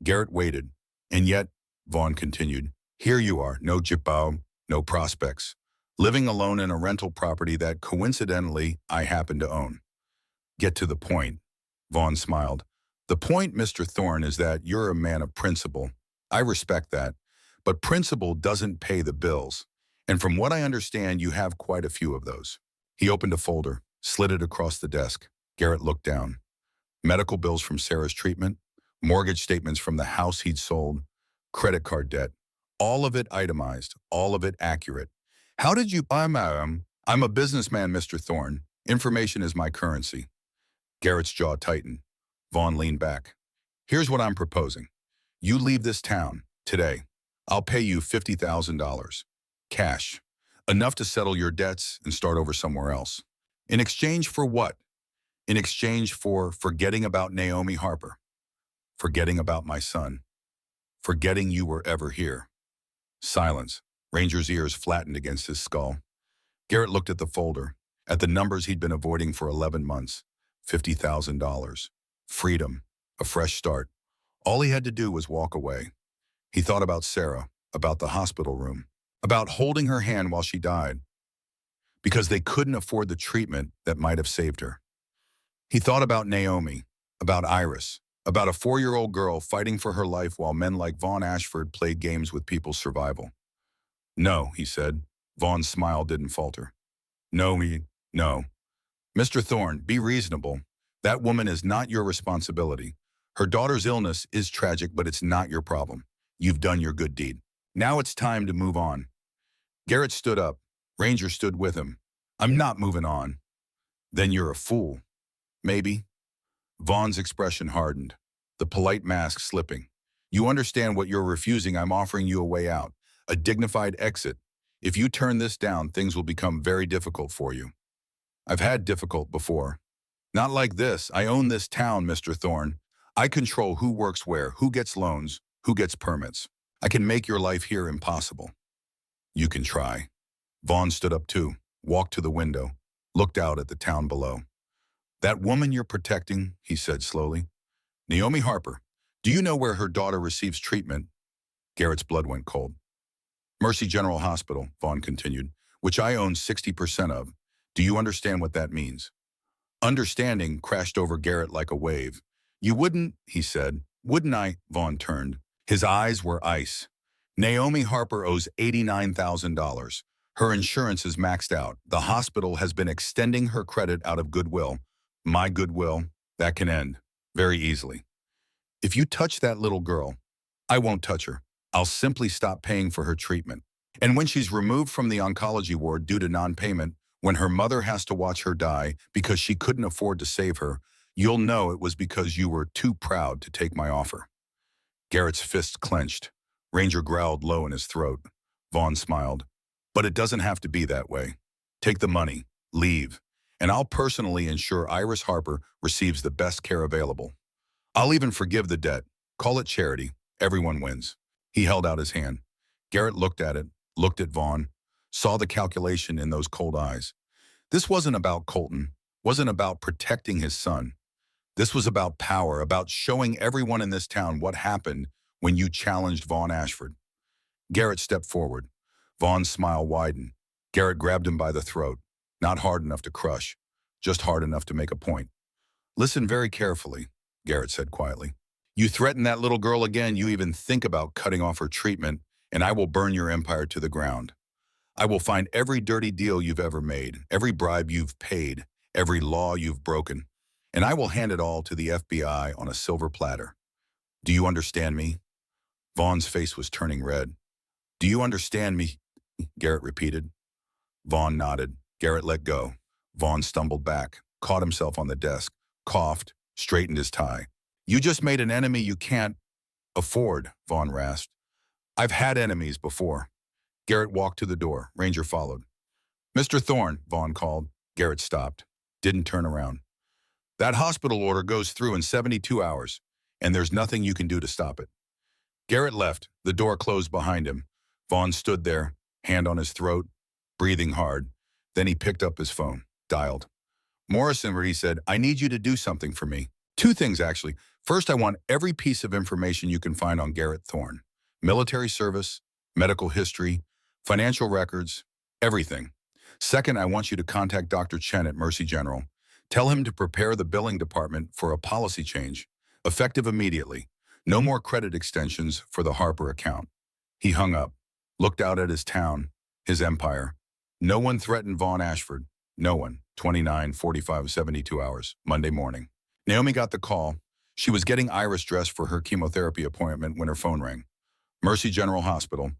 Garrett waited. "And yet," Vaughn continued, "here you are, no jipao, no prospects, living alone in a rental property that, coincidentally, I happen to own." "Get to the point." Vaughn smiled. "The point, Mr. Thorne, is that you're a man of principle. I respect that. But principle doesn't pay the bills. And from what I understand, you have quite a few of those." He opened a folder, slid it across the desk. Garrett looked down. Medical bills from Sarah's treatment, mortgage statements from the house he'd sold, credit card debt. All of it itemized, all of it accurate. "How did you buy my I'm a businessman, Mr. Thorne. Information is my currency." Garrett's jaw tightened. Vaughn leaned back. "Here's what I'm proposing. You leave this town, today. I'll pay you $50,000. Cash. Enough to settle your debts and start over somewhere else. In exchange for what? In exchange for forgetting about Naomi Harper. Forgetting about my son. Forgetting you were ever here." Silence. Ranger's ears flattened against his skull. Garrett looked at the folder, at the numbers he'd been avoiding for 11 months. $50,000. Freedom. A fresh start. All he had to do was walk away. He thought about Sarah, about the hospital room, about holding her hand while she died, because they couldn't afford the treatment that might have saved her. He thought about Naomi, about Iris, about a 4-year-old girl fighting for her life while men like Vaughn Ashford played games with people's survival. "No," he said. Vaughn's smile didn't falter. "No, no. Mr. Thorne, be reasonable. That woman is not your responsibility. Her daughter's illness is tragic, but it's not your problem. You've done your good deed. Now it's time to move on." Garrett stood up. Ranger stood with him. "I'm not moving on." "Then you're a fool." "Maybe." Vaughn's expression hardened, the polite mask slipping. "You understand what you're refusing. I'm offering you a way out, a dignified exit. If you turn this down, things will become very difficult for you." "I've had difficult before." "Not like this. I own this town, Mr. Thorne. I control who works where, who gets loans, who gets permits. I can make your life here impossible." "You can try." Vaughn stood up too, walked to the window, looked out at the town below. "That woman you're protecting," he said slowly. "Naomi Harper. Do you know where her daughter receives treatment?" Garrett's blood went cold. "Mercy General Hospital," Vaughn continued, "which I own 60% of. Do you understand what that means?" Understanding crashed over Garrett like a wave. "You wouldn't," he said. "Wouldn't I?" Vaughn turned. His eyes were ice. "Naomi Harper owes $89,000. Her insurance is maxed out. The hospital has been extending her credit out of goodwill. My goodwill, that can end very easily. If you touch that little girl, I won't touch her. I'll simply stop paying for her treatment. And when she's removed from the oncology ward due to non-payment, when her mother has to watch her die because she couldn't afford to save her, you'll know it was because you were too proud to take my offer." Garrett's fists clenched. Ranger growled low in his throat. Vaughn smiled. "But it doesn't have to be that way. Take the money, leave, and I'll personally ensure Iris Harper receives the best care available. I'll even forgive the debt. Call it charity. Everyone wins." He held out his hand. Garrett looked at it, looked at Vaughn, saw the calculation in those cold eyes. This wasn't about Colton, wasn't about protecting his son. This was about power, about showing everyone in this town what happened when you challenged Vaughn Ashford. Garrett stepped forward. Vaughn's smile widened. Garrett grabbed him by the throat, not hard enough to crush, just hard enough to make a point. "Listen very carefully," Garrett said quietly. "You threaten that little girl again, you even think about cutting off her treatment, and I will burn your empire to the ground. I will find every dirty deal you've ever made, every bribe you've paid, every law you've broken, and I will hand it all to the FBI on a silver platter. Do you understand me? Vaughn's face was turning red. Do you understand me? Garrett repeated. Vaughn nodded. Garrett let go. Vaughn stumbled back, caught himself on the desk, coughed, straightened his tie. You just made an enemy you can't afford, Vaughn rasped. I've had enemies before. Garrett walked to the door. Ranger followed. Mr. Thorne, Vaughn called. Garrett stopped. Didn't turn around. That hospital order goes through in 72 hours, and there's nothing you can do to stop it. Garrett left. The door closed behind him. Vaughn stood there, hand on his throat, breathing hard. Then he picked up his phone, dialed. Morrison, he said, I need you to do something for me. Two things, actually. First, I want every piece of information you can find on Garrett Thorne. Military service, medical history, financial records, everything. Second, I want you to contact Dr. Chen at Mercy General. Tell him to prepare the billing department for a policy change, effective immediately. No more credit extensions for the Harper account. He hung up, looked out at his town, his empire. No one threatened Vaughn Ashford. No one. 29, 45, 72 hours, Monday morning. Naomi got the call. She was getting Iris dressed for her chemotherapy appointment when her phone rang. Mercy General Hospital.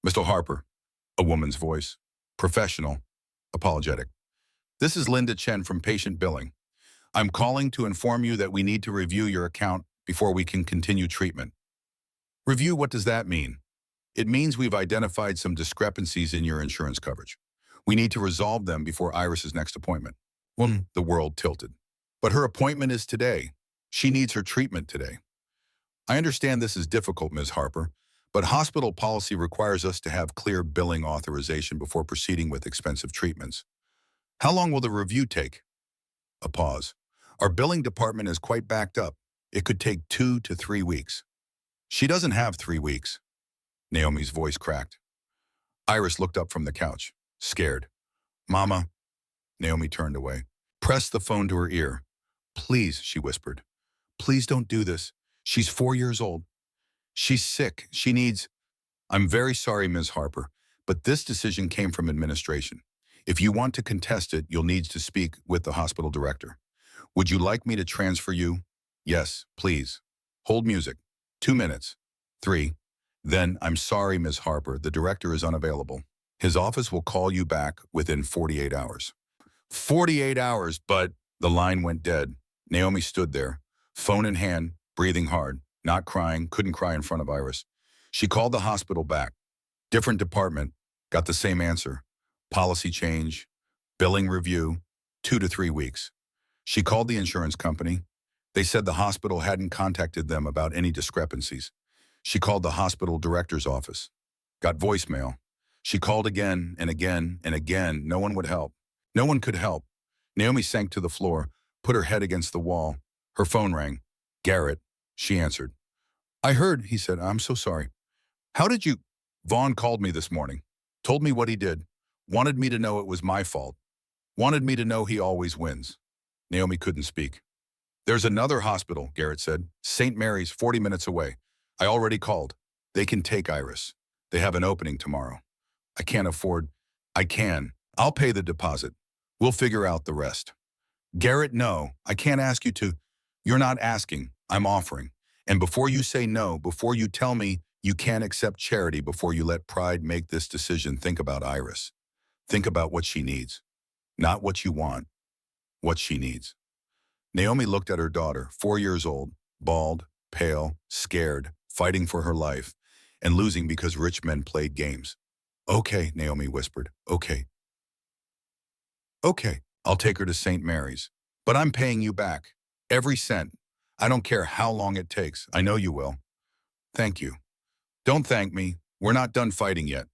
Mr. Harper. A woman's voice. Professional. Apologetic. This is Linda Chen from Patient Billing. I'm calling to inform you that we need to review your account before we can continue treatment. Review, what does that mean? It means we've identified some discrepancies in your insurance coverage. We need to resolve them before Iris's next appointment. Well, the world tilted. But her appointment is today. She needs her treatment today. I understand this is difficult, Ms. Harper, but hospital policy requires us to have clear billing authorization before proceeding with expensive treatments. How long will the review take? A pause. Our billing department is quite backed up. It could take 2 to 3 weeks. She doesn't have 3 weeks. Naomi's voice cracked. Iris looked up from the couch, scared. Mama. Naomi turned away, pressed the phone to her ear. Please, she whispered. Please don't do this. She's 4 years old. She's sick. She needs... I'm very sorry, Ms. Harper, but this decision came from administration. If you want to contest it, you'll need to speak with the hospital director. Would you like me to transfer you? Yes, please. Hold music. 2 minutes. 3. Then, I'm sorry, Ms. Harper, the director is unavailable. His office will call you back within 48 hours. 48 hours, but the line went dead. Naomi stood there, phone in hand, breathing hard, not crying, couldn't cry in front of Iris. She called the hospital back. Different department, got the same answer. Policy change, billing review, 2 to 3 weeks. She called the insurance company. They said the hospital hadn't contacted them about any discrepancies. She called the hospital director's office. Got voicemail. She called again and again and again. No one would help. No one could help. Naomi sank to the floor, put her head against the wall. Her phone rang. Garrett, she answered. I heard, he said. I'm so sorry. How did you... Vaughn called me this morning. Told me what he did. Wanted me to know it was my fault. Wanted me to know he always wins. Naomi couldn't speak. There's another hospital, Garrett said. St. Mary's, 40 minutes away. I already called. They can take Iris. They have an opening tomorrow. I can't afford... I can. I'll pay the deposit. We'll figure out the rest. Garrett, no. I can't ask you to. You're not asking. I'm offering. And before you say no, before you tell me you can't accept charity, before you let pride make this decision, think about Iris. Think about what she needs. Not what you want. What she needs. Naomi looked at her daughter, 4 years old, bald, pale, scared, fighting for her life, and losing because rich men played games. Okay, Naomi whispered. Okay. Okay, I'll take her to St. Mary's. But I'm paying you back. Every cent. I don't care how long it takes. I know you will. Thank you. Don't thank me. We're not done fighting yet.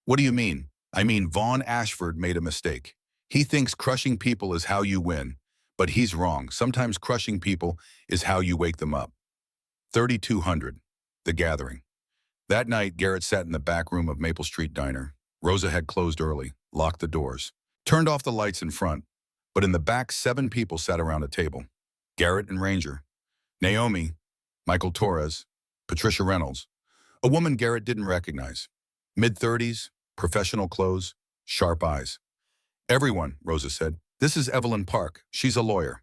What do you mean? I mean, Vaughn Ashford made a mistake. He thinks crushing people is how you win. But he's wrong. Sometimes crushing people is how you wake them up. 3200. The Gathering. That night, Garrett sat in the back room of Maple Street Diner. Rosa had closed early, locked the doors, turned off the lights in front. But in the back, 7 people sat around a table. Garrett and Ranger. Naomi, Michael Torres, Patricia Reynolds. A woman Garrett didn't recognize. Mid-30s, professional clothes, Sharp eyes. Everyone, Rosa said. This is Evelyn Park. She's a lawyer.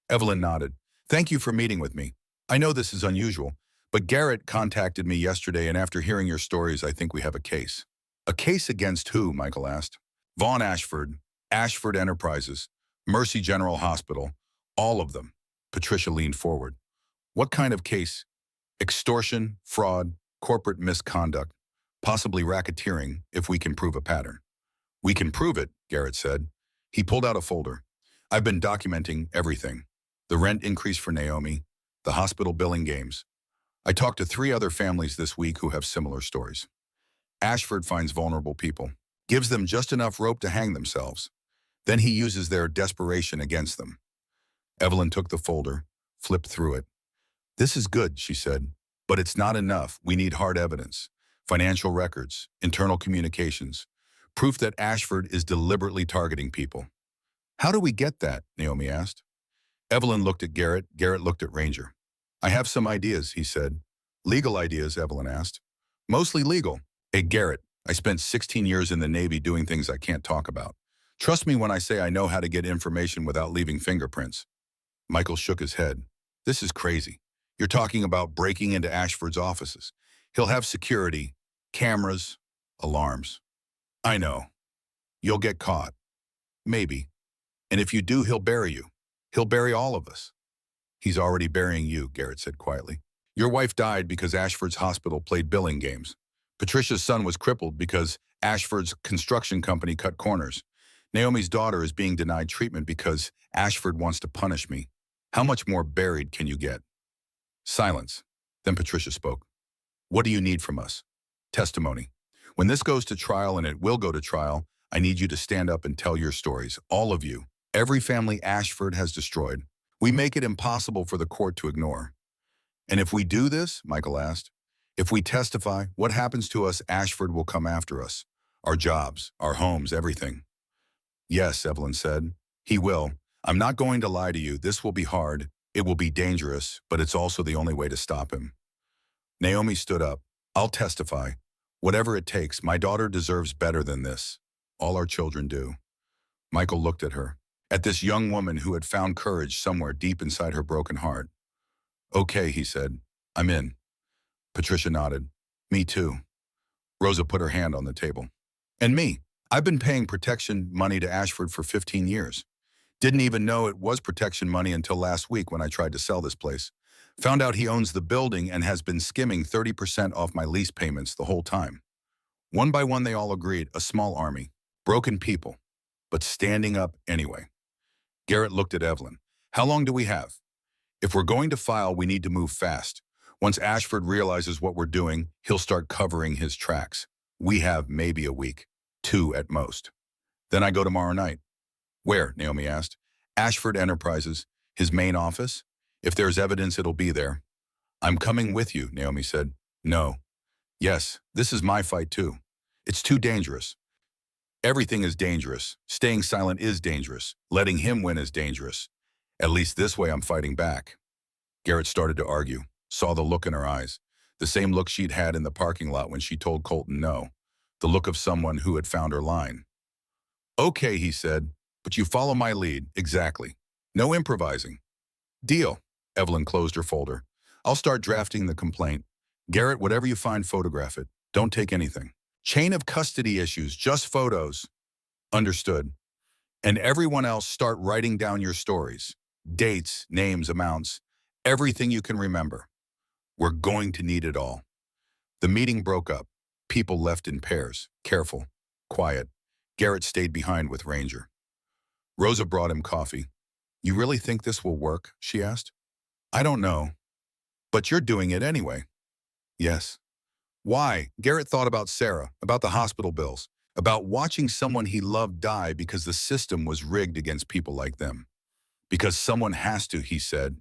Evelyn nodded. Thank you for meeting with me. I know this is unusual, but Garrett contacted me yesterday, and after hearing your stories, I think we have a case. A case against who? Michael asked. Vaughn Ashford, Ashford Enterprises, Mercy General Hospital, all of them. Patricia leaned forward. What kind of case? Extortion, fraud, corporate misconduct, possibly racketeering, if we can prove a pattern. We can prove it, Garrett said. He pulled out a folder. I've been documenting everything. The rent increase for Naomi, the hospital billing games. I talked to 3 other families this week who have similar stories. Ashford finds vulnerable people, gives them just enough rope to hang themselves. Then he uses their desperation against them. Evelyn took the folder, flipped through it. This is good, she said, but it's not enough. We need hard evidence, financial records, internal communications, proof that Ashford is deliberately targeting people. How do we get that? Naomi asked. Evelyn looked at Garrett. Garrett looked at Ranger. I have some ideas, he said. Legal ideas, Evelyn asked. Mostly legal. Hey, Garrett, I spent 16 years in the Navy doing things I can't talk about. Trust me when I say I know how to get information without leaving fingerprints. Michael shook his head. This is crazy. You're talking about breaking into Ashford's offices. He'll have security, cameras, alarms. I know. You'll get caught. Maybe. And if you do, he'll bury you. He'll bury all of us. He's already burying you, Garrett said quietly. Your wife died because Ashford's hospital played billing games. Patricia's son was crippled because Ashford's construction company cut corners. Naomi's daughter is being denied treatment because Ashford wants to punish me. How much more buried can you get? Silence. Then Patricia spoke. What do you need from us? Testimony. When this goes to trial, and it will go to trial, I need you to stand up and tell your stories, all of you. Every family Ashford has destroyed. We make it impossible for the court to ignore. And if we do this, Michael asked, if we testify, what happens to us? Ashford will come after us. Our jobs, our homes, everything. Yes, Evelyn said. He will. I'm not going to lie to you. This will be hard. It will be dangerous, but it's also the only way to stop him. Naomi stood up. I'll testify. Whatever it takes, my daughter deserves better than this. All our children do. Michael looked at her, at this young woman who had found courage somewhere deep inside her broken heart. Okay, he said. I'm in. Patricia nodded. Me too. Rosa put her hand on the table. And me. I've been paying protection money to Ashford for 15 years. Didn't even know it was protection money until last week when I tried to sell this place. Found out he owns the building and has been skimming 30% off my lease payments the whole time. One by one, they all agreed, a small army. Broken people, but standing up anyway. Garrett looked at Evelyn. How long do we have? If we're going to file, we need to move fast. Once Ashford realizes what we're doing, he'll start covering his tracks. We have maybe a week, 2 at most. Then I go tomorrow night. Where? Naomi asked. Ashford Enterprises, his main office. If there's evidence, it'll be there. I'm coming with you, Naomi said. No. Yes, this is my fight too. It's too dangerous. Everything is dangerous. Staying silent is dangerous. Letting him win is dangerous. At least this way I'm fighting back. Garrett started to argue, saw the look in her eyes, the same look she'd had in the parking lot when she told Colton no, the look of someone who had found her line. Okay, he said, but you follow my lead, exactly. No improvising. Deal. Evelyn closed her folder. I'll start drafting the complaint. Garrett, whatever you find, photograph it. Don't take anything. Chain of custody issues, just photos. Understood. And everyone else start writing down your stories. Dates, names, amounts, everything you can remember. We're going to need it all. The meeting broke up. People left in pairs, careful, quiet. Garrett stayed behind with Ranger. Rosa brought him coffee. You really think this will work? She asked. I don't know. But you're doing it anyway. Yes. Why? Garrett thought about Sarah, about the hospital bills, about watching someone he loved die because the system was rigged against people like them. Because someone has to, he said.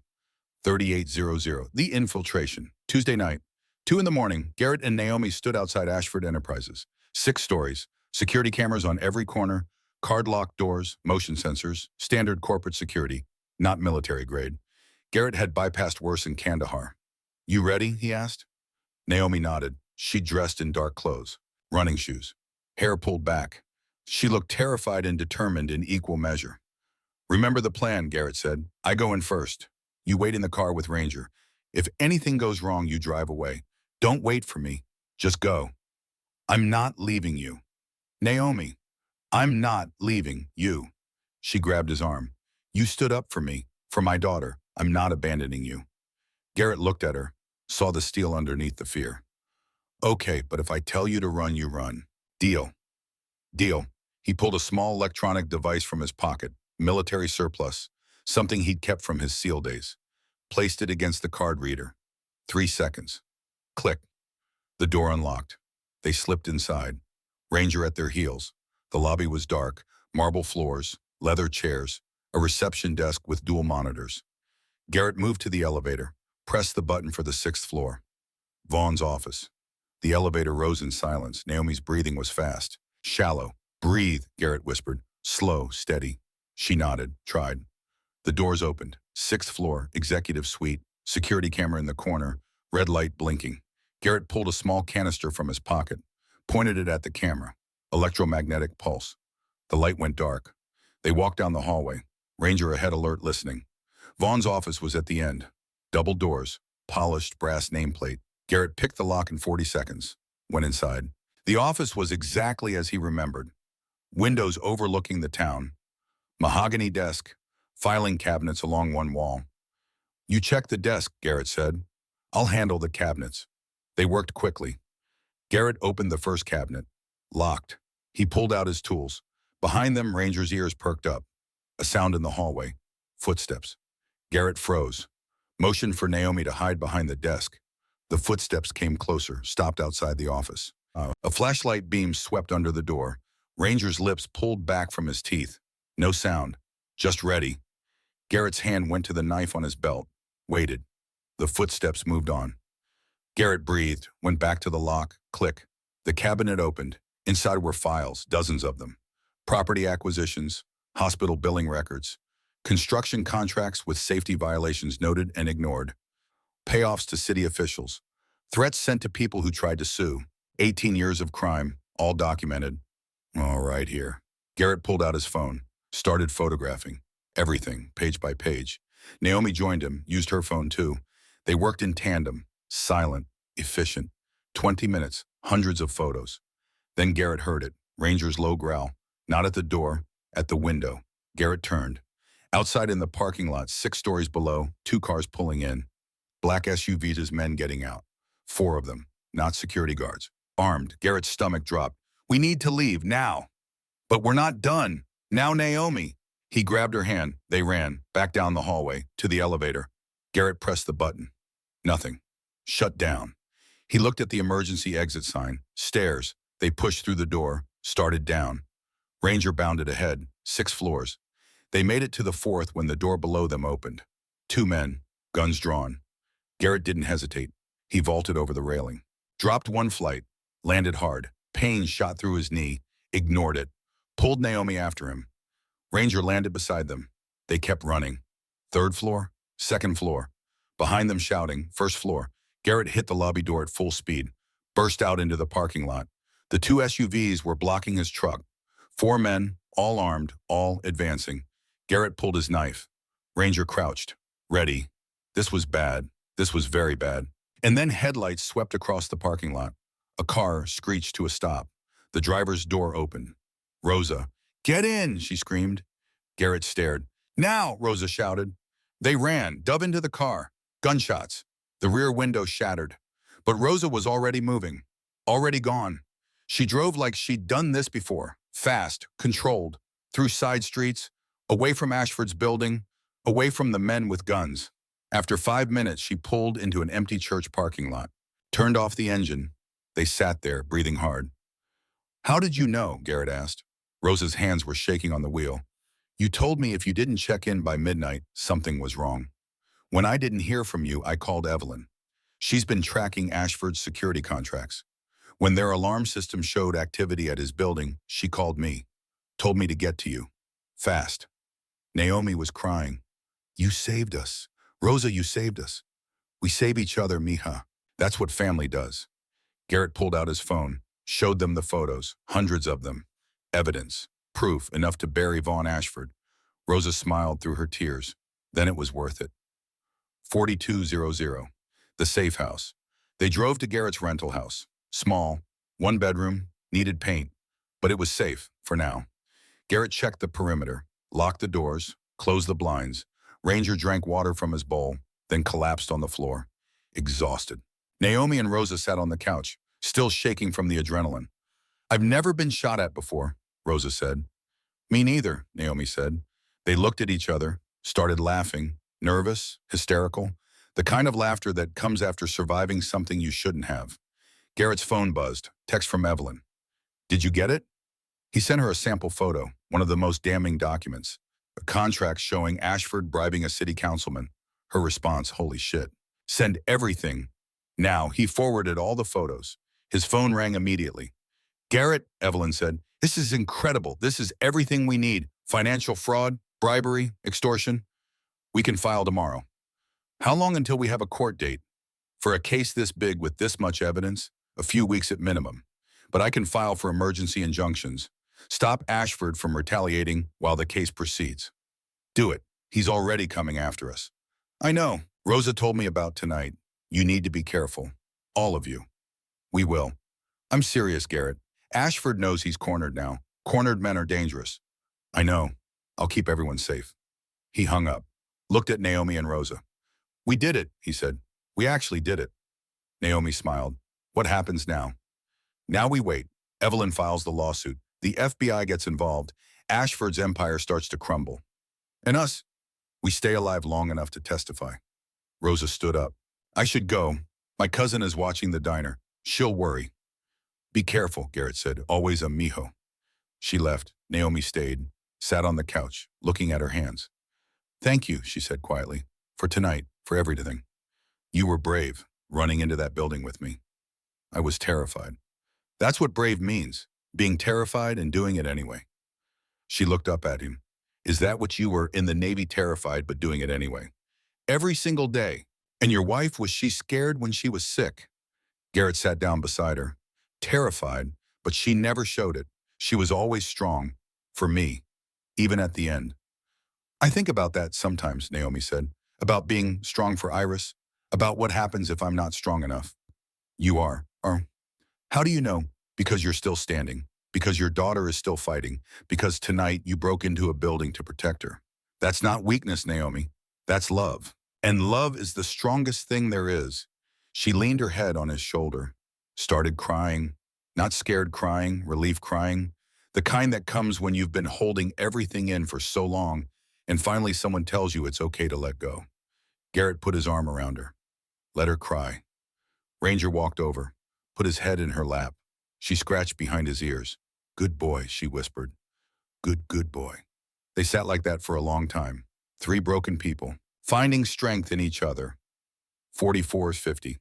3800. The infiltration. Tuesday night. 2 a.m, Garrett and Naomi stood outside Ashford Enterprises. 6 stories. Security cameras on every corner. Card-locked doors. Motion sensors. Standard corporate security. Not military grade. Garrett had bypassed worse in Kandahar. You ready? He asked. Naomi nodded. She dressed in dark clothes. Running shoes. Hair pulled back. She looked terrified and determined in equal measure. Remember the plan, Garrett said. I go in first. You wait in the car with Ranger. If anything goes wrong, you drive away. Don't wait for me. Just go. I'm not leaving you. Naomi, I'm not leaving you. She grabbed his arm. You stood up for me, for my daughter. I'm not abandoning you. Garrett looked at her, saw the steel underneath the fear. Okay, but if I tell you to run, you run. Deal. Deal. He pulled a small electronic device from his pocket, military surplus, something he'd kept from his SEAL days. Placed it against the card reader. 3 seconds. Click. The door unlocked. They slipped inside. Ranger at their heels. The lobby was dark, marble floors, leather chairs, a reception desk with dual monitors. Garrett moved to the elevator, pressed the button for the 6th floor. Vaughn's office. The elevator rose in silence. Naomi's breathing was fast, shallow. Breathe, Garrett whispered. Slow, steady. She nodded, tried. The doors opened. 6th floor, executive suite, security camera in the corner, red light blinking. Garrett pulled a small canister from his pocket, pointed it at the camera. Electromagnetic pulse. The light went dark. They walked down the hallway. Ranger ahead, alert, listening. Vaughn's office was at the end. Double doors, polished brass nameplate. Garrett picked the lock in 40 seconds. Went inside. The office was exactly as he remembered. Windows overlooking the town. Mahogany desk. Filing cabinets along one wall. You check the desk, Garrett said. I'll handle the cabinets. They worked quickly. Garrett opened the first cabinet. Locked. He pulled out his tools. Behind them, Ranger's ears perked up. A sound in the hallway. Footsteps. Garrett froze. Motioned for Naomi to hide behind the desk. The footsteps came closer, stopped outside the office. A flashlight beam swept under the door. Ranger's lips pulled back from his teeth. No sound. Just ready. Garrett's hand went to the knife on his belt. Waited. The footsteps moved on. Garrett breathed, went back to the lock. Click. The cabinet opened. Inside were files, dozens of them. Property acquisitions, hospital billing records, construction contracts with safety violations noted and ignored, payoffs to city officials, threats sent to people who tried to sue, 18 years of crime, all documented. All right, here. Garrett pulled out his phone, started photographing. Everything, page by page. Naomi joined him, used her phone too. They worked in tandem, silent, efficient. 20 minutes, hundreds of photos. Then Garrett heard it, Ranger's low growl. Not at the door, at the window. Garrett turned. Outside in the parking lot, 6 stories below, 2 cars pulling in. Black SUVs as men getting out. 4 of them, not security guards. Armed, Garrett's stomach dropped. We need to leave, now. But we're not done. Now, Naomi. He grabbed her hand. They ran, back down the hallway, to the elevator. Garrett pressed the button. Nothing. Shut down. He looked at the emergency exit sign. Stairs. They pushed through the door, started down. Ranger bounded ahead, 6 floors. They made it to the 4th when the door below them opened. 2 men, guns drawn. Garrett didn't hesitate. He vaulted over the railing. Dropped 1 flight, landed hard. Pain shot through his knee, ignored it. Pulled Naomi after him. Ranger landed beside them. They kept running. 3rd floor, 2nd floor. Behind them shouting, 1st floor. Garrett hit the lobby door at full speed, burst out into the parking lot. The 2 SUVs were blocking his truck. 4 men, all armed, all advancing. Garrett pulled his knife. Ranger crouched, ready. This was bad. This was very bad. And then headlights swept across the parking lot. A car screeched to a stop. The driver's door opened. Rosa. Get in, she screamed. Garrett stared. Now, Rosa shouted. They ran, dove into the car. Gunshots. The rear window shattered. But Rosa was already moving. Already gone. She drove like she'd done this before. Fast, controlled. Through side streets. Away from Ashford's building. Away from the men with guns. After 5 minutes, she pulled into an empty church parking lot. Turned off the engine. They sat there, breathing hard. How did you know? Garrett asked. Rosa's hands were shaking on the wheel. You told me if you didn't check in by midnight, something was wrong. When I didn't hear from you, I called Evelyn. She's been tracking Ashford's security contracts. When their alarm system showed activity at his building, she called me. Told me to get to you. Fast. Naomi was crying. You saved us. Rosa, you saved us. We save each other, mija. That's what family does. Garrett pulled out his phone, showed them the photos, hundreds of them. Evidence. Proof enough to bury Vaughn Ashford. Rosa smiled through her tears. Then it was worth it. 4200. The safe house. They drove to Garrett's rental house. Small, one bedroom, needed paint, but it was safe for now. Garrett checked the perimeter, locked the doors, closed the blinds. Ranger drank water from his bowl, then collapsed on the floor, exhausted. Naomi and Rosa sat on the couch, still shaking from the adrenaline. I've never been shot at before, Rosa said. Me neither, Naomi said. They looked at each other, started laughing, nervous, hysterical, the kind of laughter that comes after surviving something you shouldn't have. Garrett's phone buzzed, text from Evelyn. Did you get it? He sent her a sample photo, one of the most damning documents, a contract showing Ashford bribing a city councilman. Her response, holy shit. Send everything. Now, he forwarded all the photos. His phone rang immediately. Garrett, Evelyn said, this is incredible. This is everything we need. Financial fraud, bribery, extortion. We can file tomorrow. How long until we have a court date? For a case this big with this much evidence, a few weeks at minimum. But I can file for emergency injunctions. Stop Ashford from retaliating while the case proceeds. Do it. He's already coming after us. I know. Rosa told me about tonight. You need to be careful. All of you. We will. I'm serious, Garrett. Ashford knows he's cornered now. Cornered men are dangerous. I know. I'll keep everyone safe. He hung up, looked at Naomi and Rosa. We did it, he said. We actually did it. Naomi smiled. What happens now? Now we wait. Evelyn files the lawsuit. The FBI gets involved. Ashford's empire starts to crumble. And us? We stay alive long enough to testify. Rosa stood up. I should go. My cousin is watching the diner. She'll worry. Be careful, Garrett said. Always a mijo. She left. Naomi stayed, sat on the couch, looking at her hands. Thank you, she said quietly, for tonight, for everything. You were brave, running into that building with me. I was terrified. That's what brave means, being terrified and doing it anyway. She looked up at him. Is that what you were in the Navy, terrified but doing it anyway? Every single day. And your wife, was she scared when she was sick? Garrett sat down beside her. Terrified, but she never showed it. She was always strong. For me. Even at the end. I think about that sometimes, Naomi said. About being strong for Iris. About what happens if I'm not strong enough. You are. Or how do you know? Because you're still standing. Because your daughter is still fighting. Because tonight you broke into a building to protect her. That's not weakness, Naomi. That's love. And love is the strongest thing there is. She leaned her head on his shoulder. Started crying. Not scared crying, relief crying. The kind that comes when you've been holding everything in for so long and finally someone tells you it's okay to let go. Garrett put his arm around her. Let her cry. Ranger walked over, put his head in her lap. She scratched behind his ears. Good boy, she whispered. Good boy. They sat like that for a long time. Three broken people, finding strength in each other. 44:50.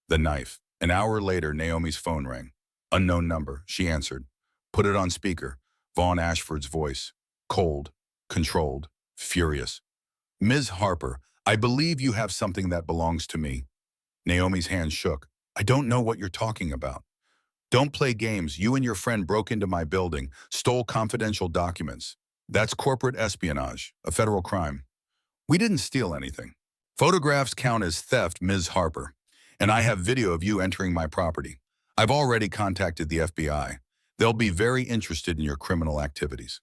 The knife. An hour later, Naomi's phone rang. Unknown number, she answered. Put it on speaker. Vaughn Ashford's voice. Cold, controlled, furious. Ms. Harper, I believe you have something that belongs to me. Naomi's hand shook. I don't know what you're talking about. Don't play games. You and your friend broke into my building, stole confidential documents. That's corporate espionage, a federal crime. We didn't steal anything. Photographs count as theft, Ms. Harper. And I have video of you entering my property. I've already contacted the FBI. They'll be very interested in your criminal activities.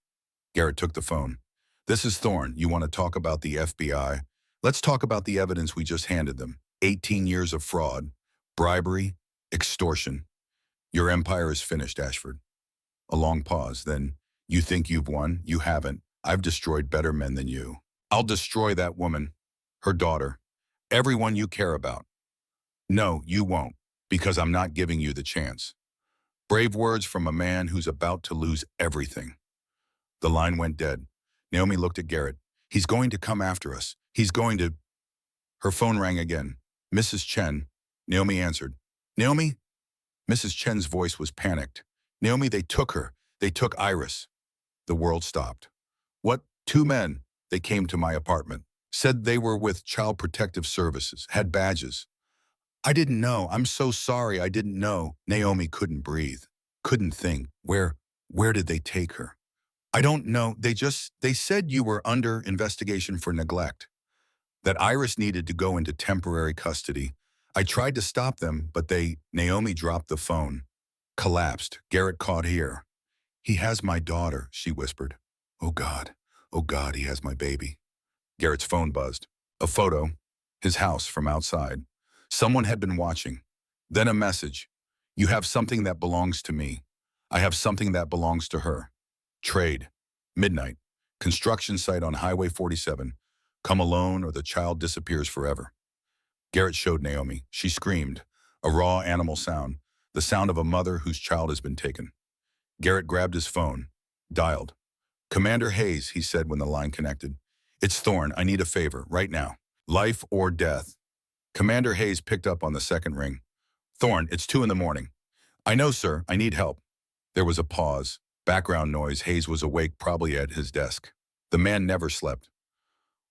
Garrett took the phone. This is Thorne. You want to talk about the FBI? Let's talk about the evidence we just handed them. 18 years of fraud, bribery, extortion. Your empire is finished, Ashford. A long pause, then, you think you've won? You haven't. I've destroyed better men than you. I'll destroy that woman, her daughter, everyone you care about. No, you won't, because I'm not giving you the chance. Brave words from a man who's about to lose everything. The line went dead. Naomi looked at Garrett. He's going to come after us. He's going to... Her phone rang again. Mrs. Chen. Naomi answered. Naomi? Mrs. Chen's voice was panicked. Naomi, they took her. They took Iris. The world stopped. What? 2 men. They came to my apartment. Said they were with Child Protective Services. Had badges. I didn't know. I'm so sorry. I didn't know. Naomi couldn't breathe. Couldn't think. Where Where did they take her? I don't know. They said you were under investigation for neglect, that Iris needed to go into temporary custody. I tried to stop them, but Naomi dropped the phone. Collapsed. Garrett caught here. He has my daughter, she whispered. Oh God. Oh God, he has my baby. Garrett's phone buzzed. A photo. His house from outside. Someone had been watching. Then a message. You have something that belongs to me. I have something that belongs to her. Trade. Midnight. Construction site on Highway 47. Come alone or the child disappears forever. Garrett showed Naomi. She screamed. A raw animal sound. The sound of a mother whose child has been taken. Garrett grabbed his phone. Dialed. Commander Hayes, he said when the line connected. It's Thorne. I need a favor, right now. Life or death. Commander Hayes picked up on the second ring. Thorne, it's 2 a.m. I know, sir. I need help. There was a pause. Background noise. Hayes was awake, probably at his desk. The man never slept.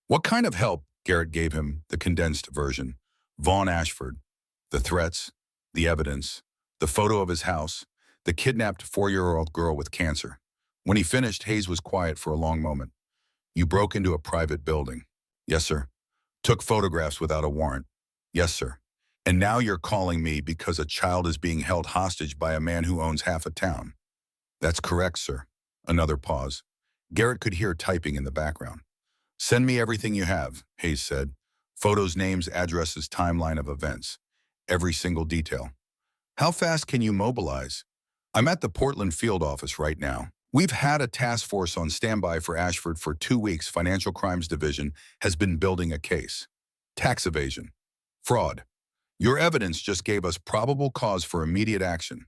What kind of help? Garrett gave him the condensed version. Vaughn Ashford. The threats. The evidence. The photo of his house. The kidnapped 4-year-old girl with cancer. When he finished, Hayes was quiet for a long moment. You broke into a private building. Yes, sir. Took photographs without a warrant. Yes, sir. And now you're calling me because a child is being held hostage by a man who owns half a town. That's correct, sir. Another pause. Garrett could hear typing in the background. Send me everything you have, Hayes said. Photos, names, addresses, timeline of events. Every single detail. How fast can you mobilize? I'm at the Portland field office right now. We've had a task force on standby for Ashford for 2 weeks. Financial Crimes Division has been building a case. Tax evasion. Fraud. Your evidence just gave us probable cause for immediate action.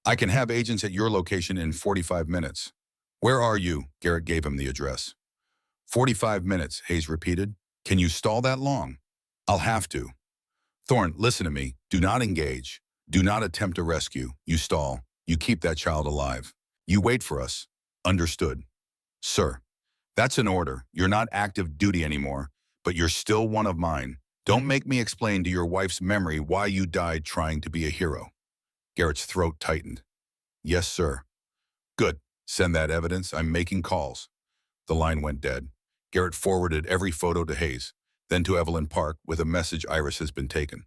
I can have agents at your location in 45 minutes. Where are you? Garrett gave him the address. 45 minutes, Hayes repeated. Can you stall that long? I'll have to. Thorne, listen to me. Do not engage. Do not attempt a rescue. You stall. You keep that child alive. You wait for us. Understood. Sir, that's an order. You're not active duty anymore, but you're still one of mine. Don't make me explain to your wife's memory why you died trying to be a hero. Garrett's throat tightened. Yes, sir. Good. Send that evidence. I'm making calls. The line went dead. Garrett forwarded every photo to Hayes, then to Evelyn Park with a message: Iris has been taken.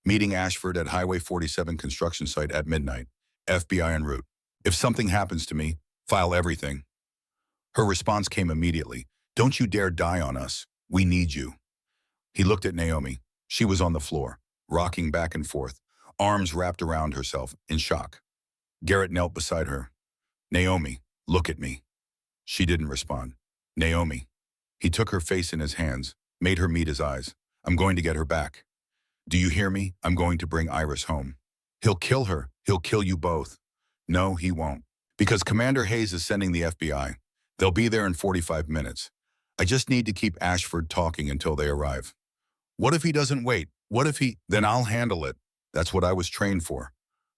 Meeting Ashford at Highway 47 construction site at midnight. FBI en route. If something happens to me, file everything. Her response came immediately. Don't you dare die on us. We need you. He looked at Naomi. She was on the floor, rocking back and forth, arms wrapped around herself, in shock. Garrett knelt beside her. Naomi, look at me. She didn't respond. Naomi. He took her face in his hands, made her meet his eyes. I'm going to get her back. Do you hear me? I'm going to bring Iris home. He'll kill her. He'll kill you both. No, he won't. Because Commander Hayes is sending the FBI. They'll be there in 45 minutes. I just need to keep Ashford talking until they arrive. What if he doesn't wait? What if he... Then I'll handle it. That's what I was trained for.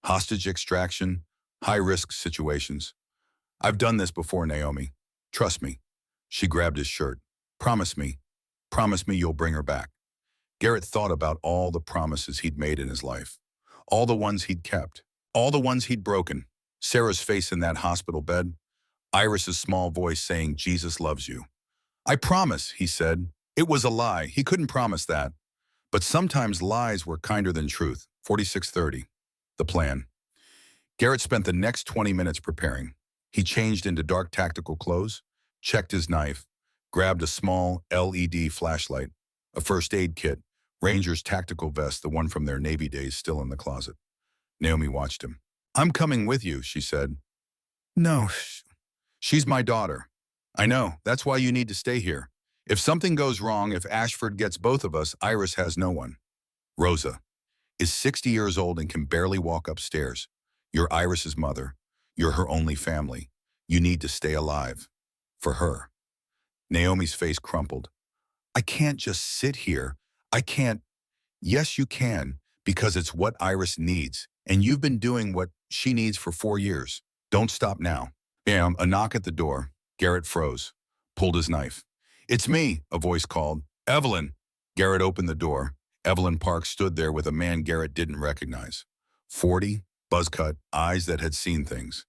Hostage extraction, high-risk situations. I've done this before, Naomi. Trust me. She grabbed his shirt. Promise me. Promise me you'll bring her back. Garrett thought about all the promises he'd made in his life. All the ones he'd kept. All the ones he'd broken. Sarah's face in that hospital bed. Iris's small voice saying, Jesus loves you. I promise, he said. It was a lie. He couldn't promise that. But sometimes lies were kinder than truth. 46:30. The plan. Garrett spent the next 20 minutes preparing. He changed into dark tactical clothes, checked his knife, grabbed a small LED flashlight, a first aid kit, Ranger's tactical vest, the one from their Navy days, still in the closet. Naomi watched him. I'm coming with you, she said. No. She's my daughter. I know. That's why you need to stay here. If something goes wrong, if Ashford gets both of us, Iris has no one. Rosa is 60 years old and can barely walk upstairs. You're Iris's mother. You're her only family. You need to stay alive. For her. Naomi's face crumpled. I can't just sit here. I can't. Yes, you can, because it's what Iris needs, and you've been doing what she needs for 4 years. Don't stop now. Bam, a knock at the door. Garrett froze, pulled his knife. It's me, a voice called. Evelyn. Garrett opened the door. Evelyn Park stood there with a man Garrett didn't recognize. 40, buzz cut, eyes that had seen things.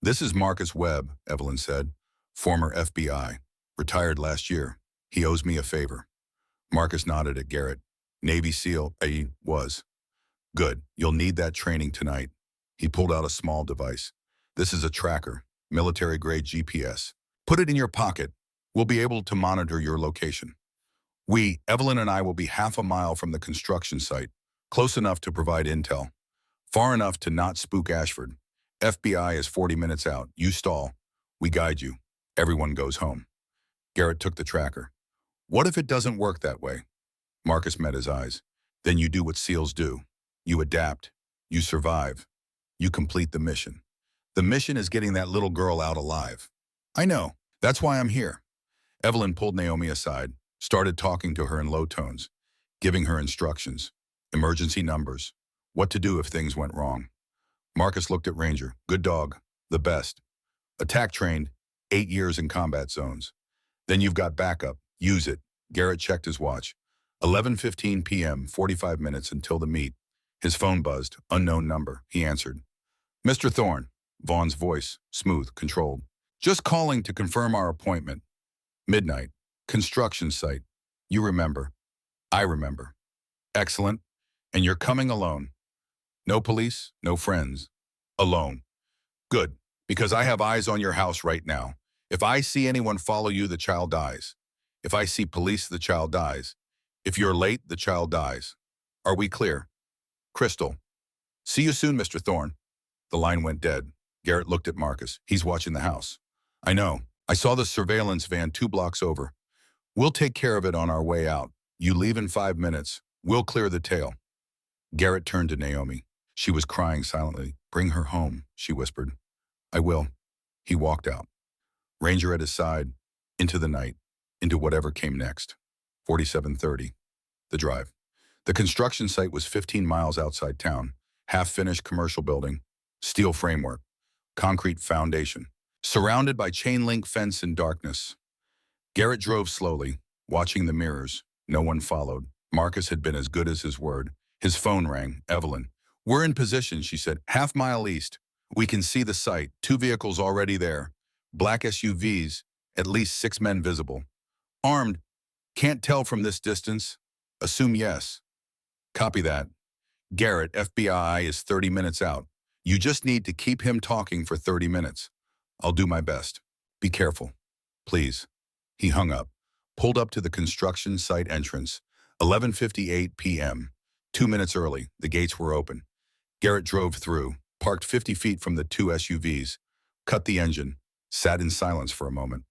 This is Marcus Webb, Evelyn said. Former FBI. Retired last year. He owes me a favor. Marcus nodded at Garrett. Navy SEAL, he was. Good. You'll need that training tonight. He pulled out a small device. This is a tracker, military-grade GPS. Put it in your pocket. We'll be able to monitor your location. Evelyn and I will be half a mile from the construction site, close enough to provide intel, far enough to not spook Ashford. FBI is 40 minutes out. You stall. We guide you. Everyone goes home. Garrett took the tracker. What if it doesn't work that way? Marcus met his eyes. Then you do what SEALs do. You adapt. You survive. You complete the mission. The mission is getting that little girl out alive. I know. That's why I'm here. Evelyn pulled Naomi aside, started talking to her in low tones, giving her instructions, emergency numbers, what to do if things went wrong. Marcus looked at Ranger. Good dog. The best. Attack trained, 8 years in combat zones. Then you've got backup. Use it. Garrett checked his watch. 11:15 p.m., 45 minutes until the meet. His phone buzzed. Unknown number. He answered. Mr. Thorne. Vaughn's voice, smooth, controlled. Just calling to confirm our appointment. Midnight. Construction site. You remember. I remember. Excellent. And you're coming alone. No police, no friends. Alone. Good, because I have eyes on your house right now. If I see anyone follow you, the child dies. If I see police, the child dies. If you're late, the child dies. Are we clear? Crystal. See you soon, Mr. Thorne. The line went dead. Garrett looked at Marcus. He's watching the house. I know. I saw the surveillance van 2 blocks over. We'll take care of it on our way out. You leave in 5 minutes. We'll clear the tail. Garrett turned to Naomi. She was crying silently. Bring her home, she whispered. I will. He walked out. Ranger at his side, into the night, into whatever came next. 47:30. The drive. The construction site was 15 miles outside town. Half-finished commercial building, steel framework, concrete foundation, surrounded by chain-link fence and darkness. Garrett drove slowly, watching the mirrors. No one followed. Marcus had been as good as his word. His phone rang. Evelyn. We're in position, she said. Half-mile east. We can see the site. 2 vehicles already there. Black SUVs, at least 6 men visible. Armed. Can't tell from this distance. Assume yes. Copy that. Garrett, FBI is 30 minutes out. You just need to keep him talking for 30 minutes. I'll do my best. Be careful. Please. He hung up, pulled up to the construction site entrance. 11:58 p.m. 2 minutes early, the gates were open. Garrett drove through, parked 50 feet from the 2 SUVs, cut the engine, sat in silence for a moment.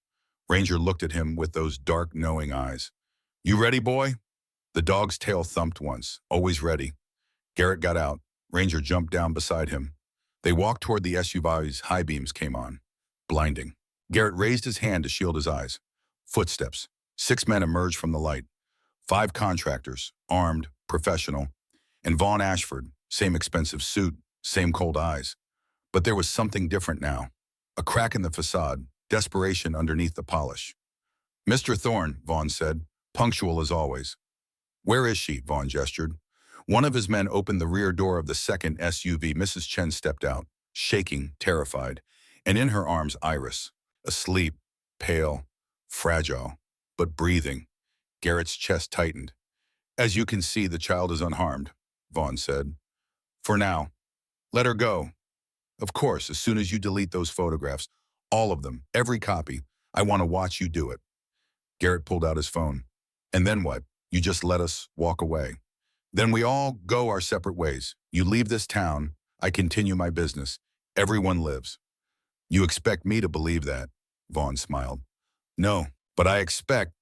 Ranger looked at him with those dark, knowing eyes. You ready, boy? The dog's tail thumped once. Always ready. Garrett got out. Ranger jumped down beside him. They walked toward the SUV's high beams came on. Blinding. Garrett raised his hand to shield his eyes. Footsteps. 6 men emerged from the light. 5 contractors, armed, professional, and Vaughn Ashford, same expensive suit, same cold eyes. But there was something different now. A crack in the facade, desperation underneath the polish. Mr. Thorne, Vaughn said, punctual as always. Where is she? Vaughn gestured. One of his men opened the rear door of the second SUV. Mrs. Chen stepped out, shaking, terrified, and in her arms Iris, asleep, pale, fragile, but breathing. Garrett's chest tightened. As you can see, the child is unharmed, Vaughn said. For now. Let her go. Of course, as soon as you delete those photographs, all of them, every copy, I want to watch you do it. Garrett pulled out his phone. And then what? You just let us walk away. Then we all go our separate ways. You leave this town, I continue my business. Everyone lives. You expect me to believe that, Vaughn smiled. No, but I expect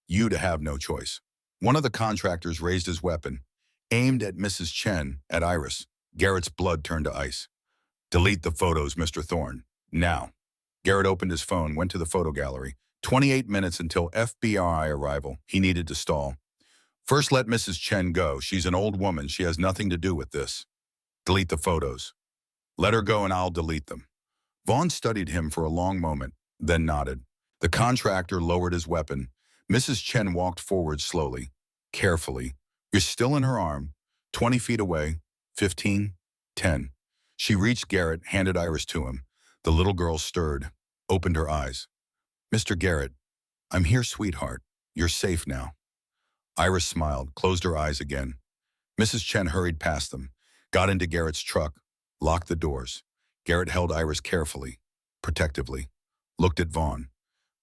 you to have no choice. One of the contractors raised his weapon, aimed at Mrs. Chen, at Iris. Garrett's blood turned to ice. Delete the photos, Mr. Thorne. Now. Garrett opened his phone, went to the photo gallery. 28 minutes until FBI arrival. He needed to stall. First, let Mrs. Chen go. She's an old woman. She has nothing to do with this. Delete the photos. Let her go and I'll delete them. Vaughn studied him for a long moment, then nodded. The contractor lowered his weapon. Mrs. Chen walked forward slowly, carefully. You're still in her arm. 20 feet away. 15. 10. She reached Garrett, handed Iris to him. The little girl stirred, opened her eyes. Mr. Garrett, I'm here, sweetheart. You're safe now. Iris smiled, closed her eyes again. Mrs. Chen hurried past them, got into Garrett's truck, locked the doors. Garrett held Iris carefully, protectively, looked at Vaughn.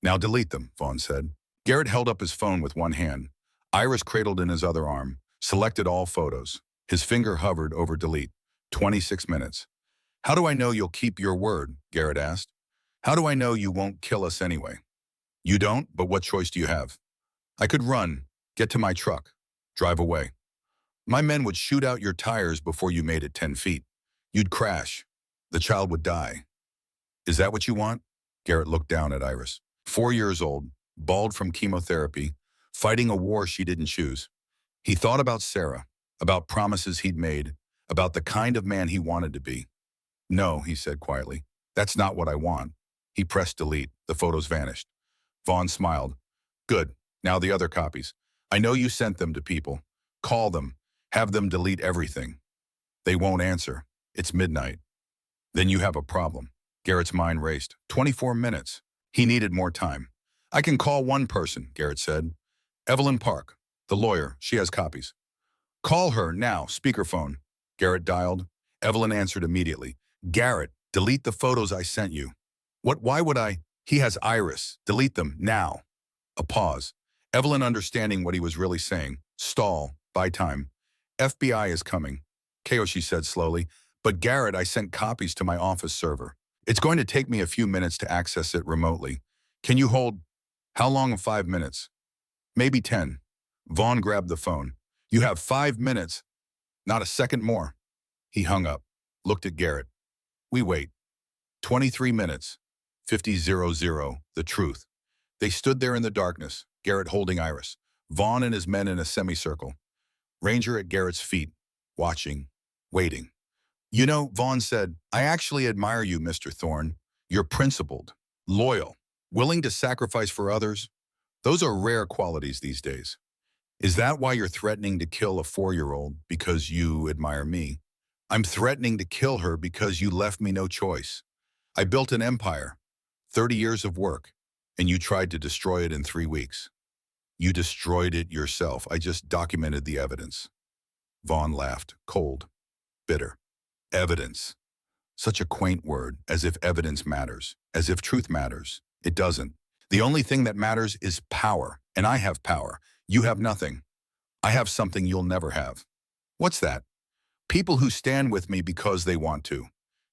Now delete them, Vaughn said. Garrett held up his phone with one hand. Iris cradled in his other arm, selected all photos. His finger hovered over delete. 26 minutes. How do I know you'll keep your word? Garrett asked. How do I know you won't kill us anyway? You don't, but what choice do you have? I could run, get to my truck, drive away. My men would shoot out your tires before you made it 10 feet. You'd crash. The child would die. Is that what you want? Garrett looked down at Iris. 4 years old, bald from chemotherapy, fighting a war she didn't choose. He thought about Sarah, about promises he'd made, about the kind of man he wanted to be. No, he said quietly. That's not what I want. He pressed delete. The photos vanished. Vaughn smiled. Good. Now the other copies. I know you sent them to people. Call them. Have them delete everything. They won't answer. It's midnight. Then you have a problem. Garrett's mind raced. 24 minutes. He needed more time. I can call one person, Garrett said. Evelyn Park, the lawyer. She has copies. Call her now, speakerphone. Garrett dialed. Evelyn answered immediately. Garrett, delete the photos I sent you. What? Why would I? He has Iris. Delete them now. A pause. Evelyn, understanding what he was really saying. Stall. Buy time. FBI is coming. Kiyoshi said slowly. But Garrett, I sent copies to my office server. It's going to take me a few minutes to access it remotely. Can you hold? How long? 5 minutes? Maybe 10. Vaughn grabbed the phone. You have 5 minutes. Not a second more. He hung up, looked at Garrett. We wait. 23 minutes. 50:00. The truth. They stood there in the darkness, Garrett holding Iris, Vaughn and his men in a semicircle. Ranger at Garrett's feet, watching, waiting. You know, Vaughn said, I actually admire you, Mr. Thorne. You're principled, loyal, willing to sacrifice for others. Those are rare qualities these days. Is that why you're threatening to kill a 4-year-old because you admire me? I'm threatening to kill her because you left me no choice. I built an empire, 30 years of work, and you tried to destroy it in 3 weeks. You destroyed it yourself. I just documented the evidence. Vaughn laughed, cold, bitter. Evidence. Such a quaint word, as if evidence matters, as if truth matters. It doesn't. The only thing that matters is power, and I have power. You have nothing. I have something you'll never have. What's that? People who stand with me because they want to,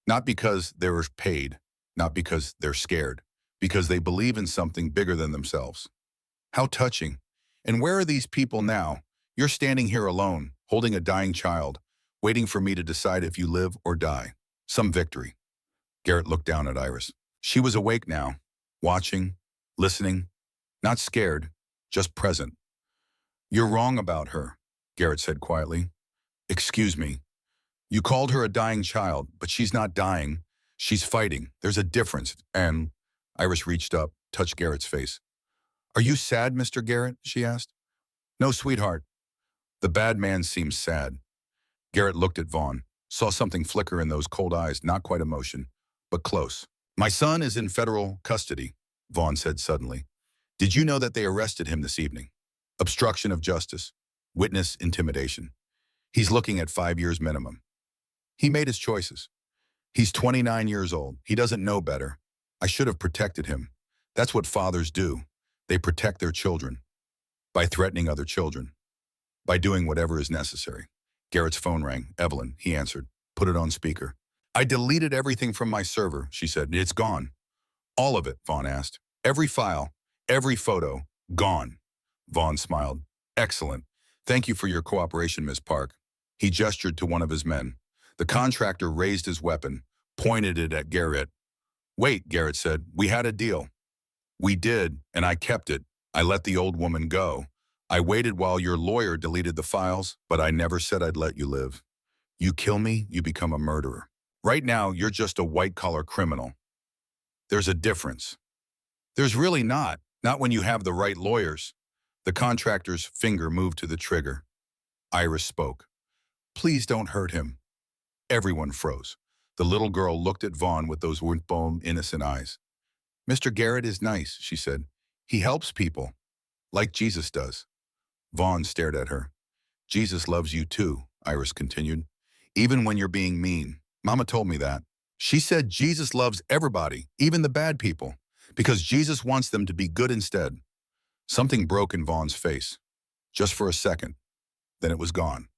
not because they're paid, not because they're scared, because they believe in something bigger than themselves. How touching. And where are these people now? You're standing here alone, holding a dying child, waiting for me to decide if you live or die. Some victory. Garrett looked down at Iris. She was awake now, watching, listening, not scared, just present. You're wrong about her, Garrett said quietly. Excuse me. You called her a dying child, but she's not dying. She's fighting. There's a difference. And Iris reached up, touched Garrett's face. Are you sad, Mr. Garrett? She asked. No, sweetheart. The bad man seems sad. Garrett looked at Vaughn, saw something flicker in those cold eyes, not quite emotion, but close. My son is in federal custody, Vaughn said suddenly. Did you know that they arrested him this evening? Obstruction of justice, witness intimidation. He's looking at 5 years minimum. He made his choices. He's 29 years old. He doesn't know better. I should have protected him. That's what fathers do. They protect their children by threatening other children, by doing whatever is necessary. Garrett's phone rang. Evelyn, he answered. Put it on speaker. I deleted everything from my server, she said. It's gone. All of it, Vaughn asked. Every file, every photo, gone. Vaughn smiled. Excellent. Thank you for your cooperation, Miss Park. He gestured to one of his men. The contractor raised his weapon, pointed it at Garrett. Wait, Garrett said. We had a deal. We did, and I kept it. I let the old woman go. I waited while your lawyer deleted the files, but I never said I'd let you live. You kill me, you become a murderer. Right now, you're just a white-collar criminal. There's a difference. There's really not when you have the right lawyers. The contractor's finger moved to the trigger. Iris spoke. Please don't hurt him. Everyone froze. The little girl looked at Vaughn with those wimple, innocent eyes. Mr. Garrett is nice, she said. He helps people, like Jesus does. Vaughn stared at her. Jesus loves you too, Iris continued. Even when you're being mean. Mama told me that. She said Jesus loves everybody, even the bad people, because Jesus wants them to be good instead. Something broke in Vaughn's face. Just for a second. Then it was gone.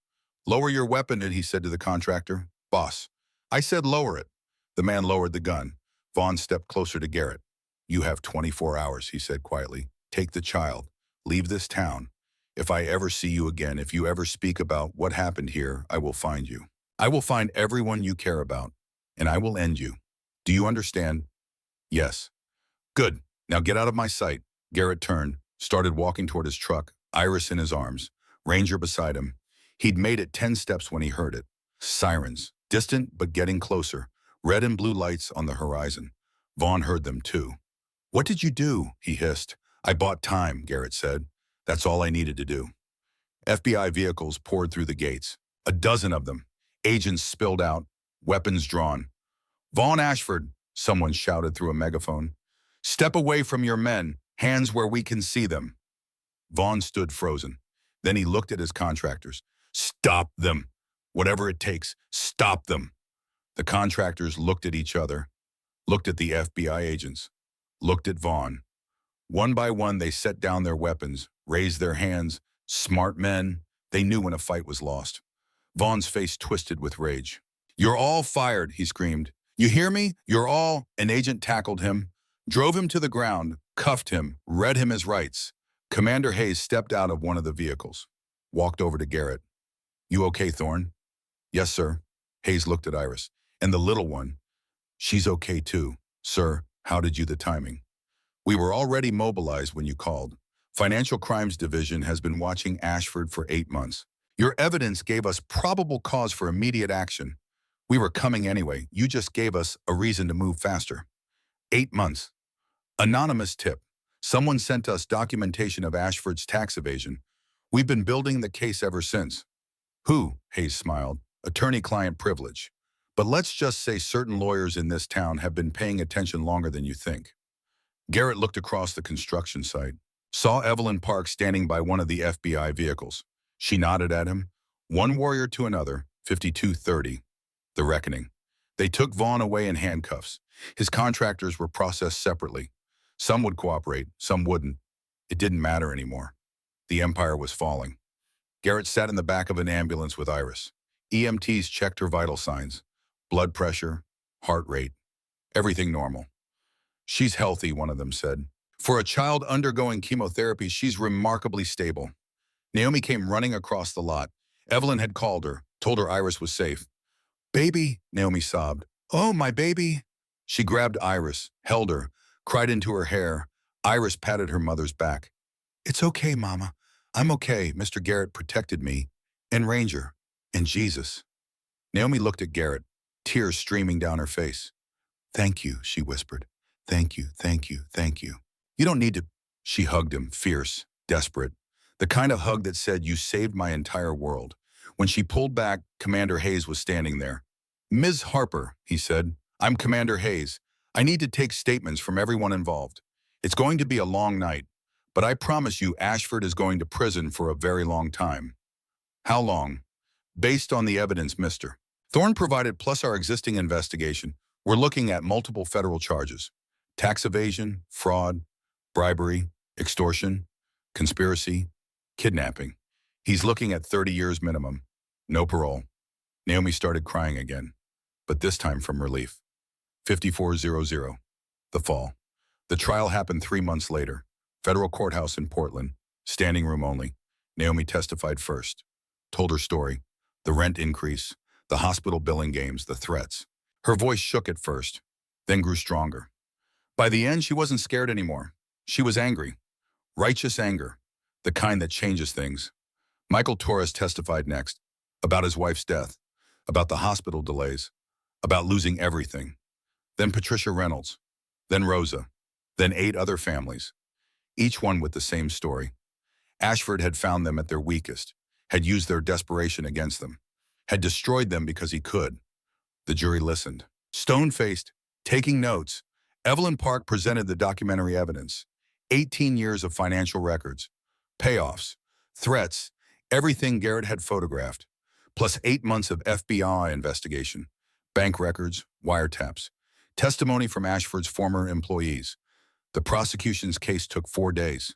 Lower your weapon, he said to the contractor. Boss. I said lower it. The man lowered the gun. Vaughn stepped closer to Garrett. You have 24 hours, he said quietly. Take the child. Leave this town. If I ever see you again, if you ever speak about what happened here, I will find you. I will find everyone you care about, and I will end you. Do you understand? Yes. Good. Now get out of my sight. Garrett turned, started walking toward his truck, Iris in his arms, Ranger beside him. He'd made it 10 steps when he heard it. Sirens, distant but getting closer, red and blue lights on the horizon. Vaughn heard them too. What did you do? He hissed. I bought time, Garrett said. That's all I needed to do. FBI vehicles poured through the gates. A dozen of them. Agents spilled out, weapons drawn. Vaughn Ashford, someone shouted through a megaphone. Step away from your men, hands where we can see them. Vaughn stood frozen. Then he looked at his contractors. Stop them. Whatever it takes, stop them. The contractors looked at each other, looked at the FBI agents, looked at Vaughn. One by one, they set down their weapons, raised their hands. Smart men. They knew when a fight was lost. Vaughn's face twisted with rage. You're all fired, he screamed. You hear me? You're all... An agent tackled him, drove him to the ground, cuffed him, read him his rights. Commander Hayes stepped out of one of the vehicles, walked over to Garrett. You okay, Thorne? Yes, sir. Hayes looked at Iris. And the little one? She's okay too. Sir, how did you the timing? We were already mobilized when you called. Financial Crimes Division has been watching Ashford for 8 months. Your evidence gave us probable cause for immediate action. We were coming anyway. You just gave us a reason to move faster. 8 months. Anonymous tip. Someone sent us documentation of Ashford's tax evasion. We've been building the case ever since. Who? Hayes smiled. Attorney-client privilege. But let's just say certain lawyers in this town have been paying attention longer than you think. Garrett looked across the construction site, saw Evelyn Park standing by one of the FBI vehicles. She nodded at him. One warrior to another, 52-30. The reckoning. They took Vaughn away in handcuffs. His contractors were processed separately. Some would cooperate, some wouldn't. It didn't matter anymore. The empire was falling. Garrett sat in the back of an ambulance with Iris. EMTs checked her vital signs. Blood pressure, heart rate, everything normal. She's healthy, one of them said. For a child undergoing chemotherapy, she's remarkably stable. Naomi came running across the lot. Evelyn had called her, told her Iris was safe. Baby, Naomi sobbed. Oh, my baby. She grabbed Iris, held her, cried into her hair. Iris patted her mother's back. It's okay, Mama. I'm okay. Mr. Garrett protected me, and Ranger, and Jesus. Naomi looked at Garrett, tears streaming down her face. Thank you, she whispered. Thank you, thank you, thank you. You don't need to. She hugged him, fierce, desperate. The kind of hug that said, you saved my entire world. When she pulled back, Commander Hayes was standing there. Ms. Harper, he said, I'm Commander Hayes. I need to take statements from everyone involved. It's going to be a long night, but I promise you Ashford is going to prison for a very long time. How long? Based on the evidence, Mr. Thorne provided plus our existing investigation, we're looking at multiple federal charges. Tax evasion, fraud, bribery, extortion, conspiracy, kidnapping. He's looking at 30 years minimum. No parole. Naomi started crying again, but this time from relief. 5400. The fall. The trial happened 3 months later. Federal courthouse in Portland. Standing room only. Naomi testified first. Told her story. The rent increase, the hospital billing games, the threats. Her voice shook at first, then grew stronger. By the end, she wasn't scared anymore. She was angry. Righteous anger. The kind that changes things. Michael Torres testified next. About his wife's death. About the hospital delays. About losing everything. Then Patricia Reynolds. Then Rosa. Then 8 other families. Each one with the same story. Ashford had found them at their weakest. Had used their desperation against them. Had destroyed them because he could. The jury listened. Stone-faced, taking notes, Evelyn Park presented the documentary evidence. 18 years of financial records, payoffs, threats, everything Garrett had photographed, plus 8 months of FBI investigation, bank records, wiretaps, testimony from Ashford's former employees. The prosecution's case took 4 days.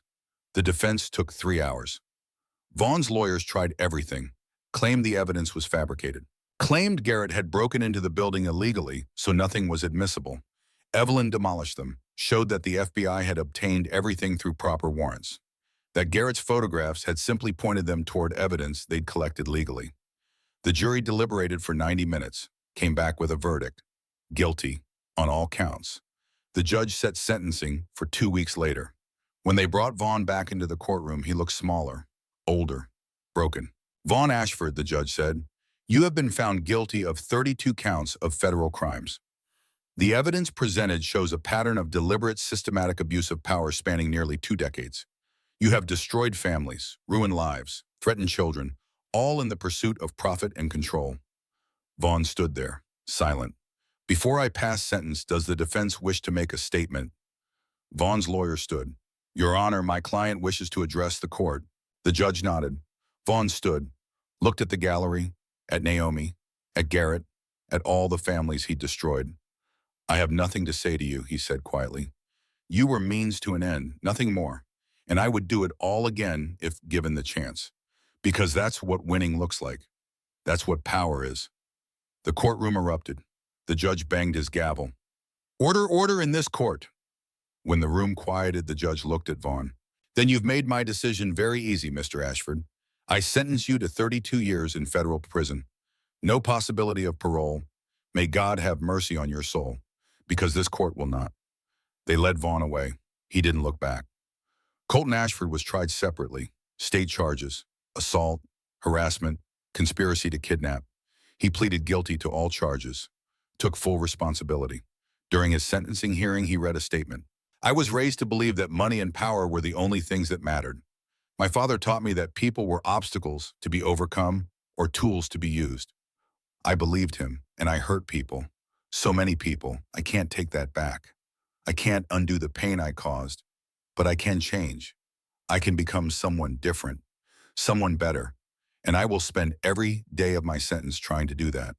The defense took 3 hours. Vaughn's lawyers tried everything, claimed the evidence was fabricated, claimed Garrett had broken into the building illegally, so nothing was admissible. Evelyn demolished them, showed that the FBI had obtained everything through proper warrants, that Garrett's photographs had simply pointed them toward evidence they'd collected legally. The jury deliberated for 90 minutes, came back with a verdict, guilty, on all counts. The judge set sentencing for 2 weeks later. When they brought Vaughn back into the courtroom, he looked smaller, older, broken. Vaughn Ashford, the judge said, you have been found guilty of 32 counts of federal crimes. The evidence presented shows a pattern of deliberate, systematic abuse of power spanning nearly 2 decades. You have destroyed families, ruined lives, threatened children, all in the pursuit of profit and control. Vaughn stood there, silent. Before I pass sentence, does the defense wish to make a statement? Vaughn's lawyer stood. Your Honor, my client wishes to address the court. The judge nodded. Vaughn stood, looked at the gallery, at Naomi, at Garrett, at all the families he'd destroyed. I have nothing to say to you, he said quietly. You were means to an end, nothing more. And I would do it all again if given the chance. Because that's what winning looks like. That's what power is. The courtroom erupted. The judge banged his gavel. Order, order in this court. When the room quieted, the judge looked at Vaughn. Then you've made my decision very easy, Mr. Ashford. I sentence you to 32 years in federal prison. No possibility of parole. May God have mercy on your soul. Because this court will not. They led Vaughn away. He didn't look back. Colton Ashford was tried separately. State charges, assault, harassment, conspiracy to kidnap. He pleaded guilty to all charges, took full responsibility. During his sentencing hearing, he read a statement. I was raised to believe that money and power were the only things that mattered. My father taught me that people were obstacles to be overcome or tools to be used. I believed him, and I hurt people. So many people, I can't take that back. I can't undo the pain I caused, but I can change. I can become someone different, someone better, and I will spend every day of my sentence trying to do that.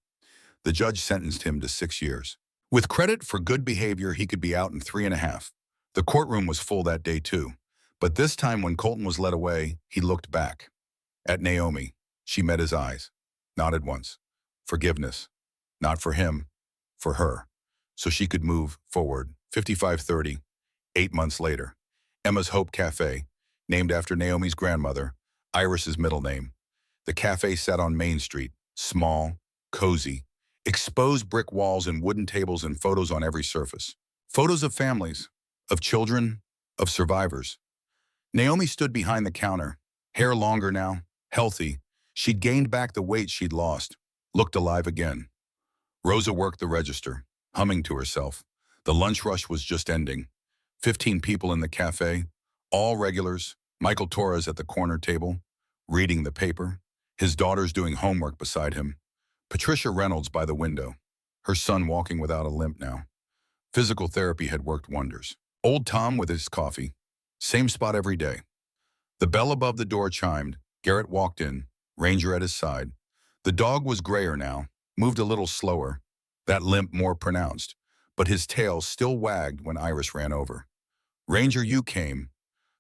The judge sentenced him to 6 years. With credit for good behavior, he could be out in 3.5. The courtroom was full that day too, but this time when Colton was led away, he looked back. At Naomi, she met his eyes, nodded once. Forgiveness, not for him, for her, so she could move forward. 5530, 8 months later. Emma's Hope Cafe, named after Naomi's grandmother, Iris's middle name. The cafe sat on Main Street, small, cozy, exposed brick walls and wooden tables and photos on every surface. Photos of families, of children, of survivors. Naomi stood behind the counter, hair longer now, healthy. She'd gained back the weight she'd lost, looked alive again. Rosa worked the register, humming to herself. The lunch rush was just ending. 15 people in the cafe, all regulars. Michael Torres at the corner table, reading the paper. His daughters doing homework beside him. Patricia Reynolds by the window, her son walking without a limp now. Physical therapy had worked wonders. Old Tom with his coffee. Same spot every day. The bell above the door chimed. Garrett walked in, Ranger at his side. The dog was grayer now, moved a little slower, that limp more pronounced, but his tail still wagged when Iris ran over. Ranger, you came.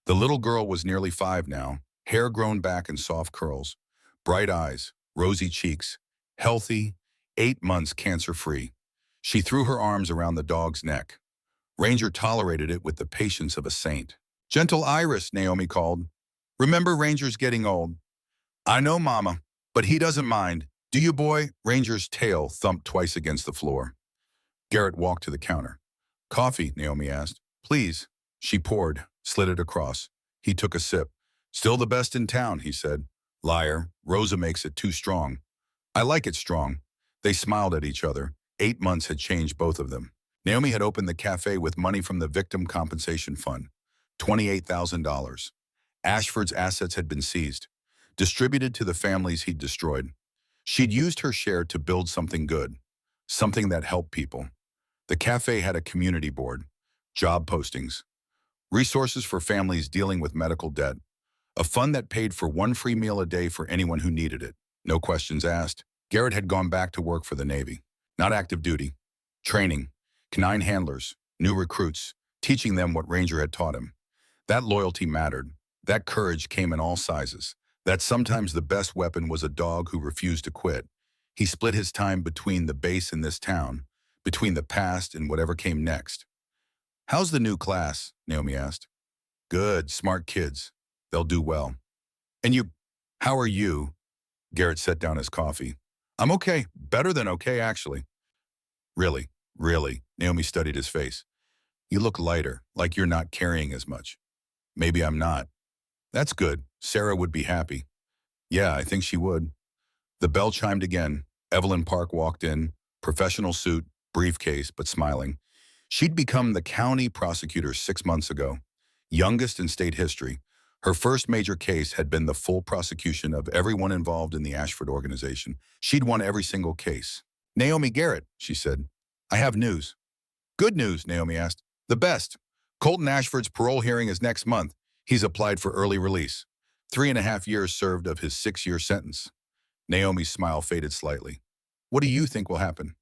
The little girl was nearly 5 now, hair grown back in soft curls, bright eyes, rosy cheeks, healthy, 8 months cancer-free. She threw her arms around the dog's neck. Ranger tolerated it with the patience of a saint. Gentle Iris, Naomi called. Remember, Ranger's getting old. I know, Mama, but he doesn't mind. Do you, boy? Ranger's tail thumped twice against the floor. Garrett walked to the counter. Coffee, Naomi asked. Please. She poured, slid it across. He took a sip. Still the best in town, he said. Liar. Rosa makes it too strong. I like it strong. They smiled at each other. 8 months had changed both of them. Naomi had opened the cafe with money from the Victim Compensation Fund, $28,000. Ashford's assets had been seized, distributed to the families he'd destroyed. She'd used her share to build something good, something that helped people. The cafe had a community board, job postings, resources for families dealing with medical debt, a fund that paid for one free meal a day for anyone who needed it. No questions asked. Garrett had gone back to work for the Navy, not active duty. Training, canine handlers, new recruits, teaching them what Ranger had taught him. That loyalty mattered. That courage came in all sizes. That sometimes the best weapon was a dog who refused to quit. He split his time between the base and this town, between the past and whatever came next. "How's the new class?" Naomi asked. "Good, smart kids. They'll do well." "And you, how are you?" Garrett set down his coffee. "I'm okay. Better than okay, actually." "Really? Really?" Naomi studied his face. "You look lighter, like you're not carrying as much." "Maybe I'm not." "That's good. Sarah would be happy." "Yeah, I think she would." The bell chimed again. Evelyn Park walked in, professional suit, briefcase, but smiling. She'd become the county prosecutor 6 months ago, youngest in state history. Her first major case had been the full prosecution of everyone involved in the Ashford organization. She'd won every single case. "Naomi Garrett," she said, "I have news." "Good news," Naomi asked. "The best. Colton Ashford's parole hearing is next month. He's applied for early release. 3.5 years served of his 6-year sentence." Naomi's smile faded slightly. "What do you think will happen?"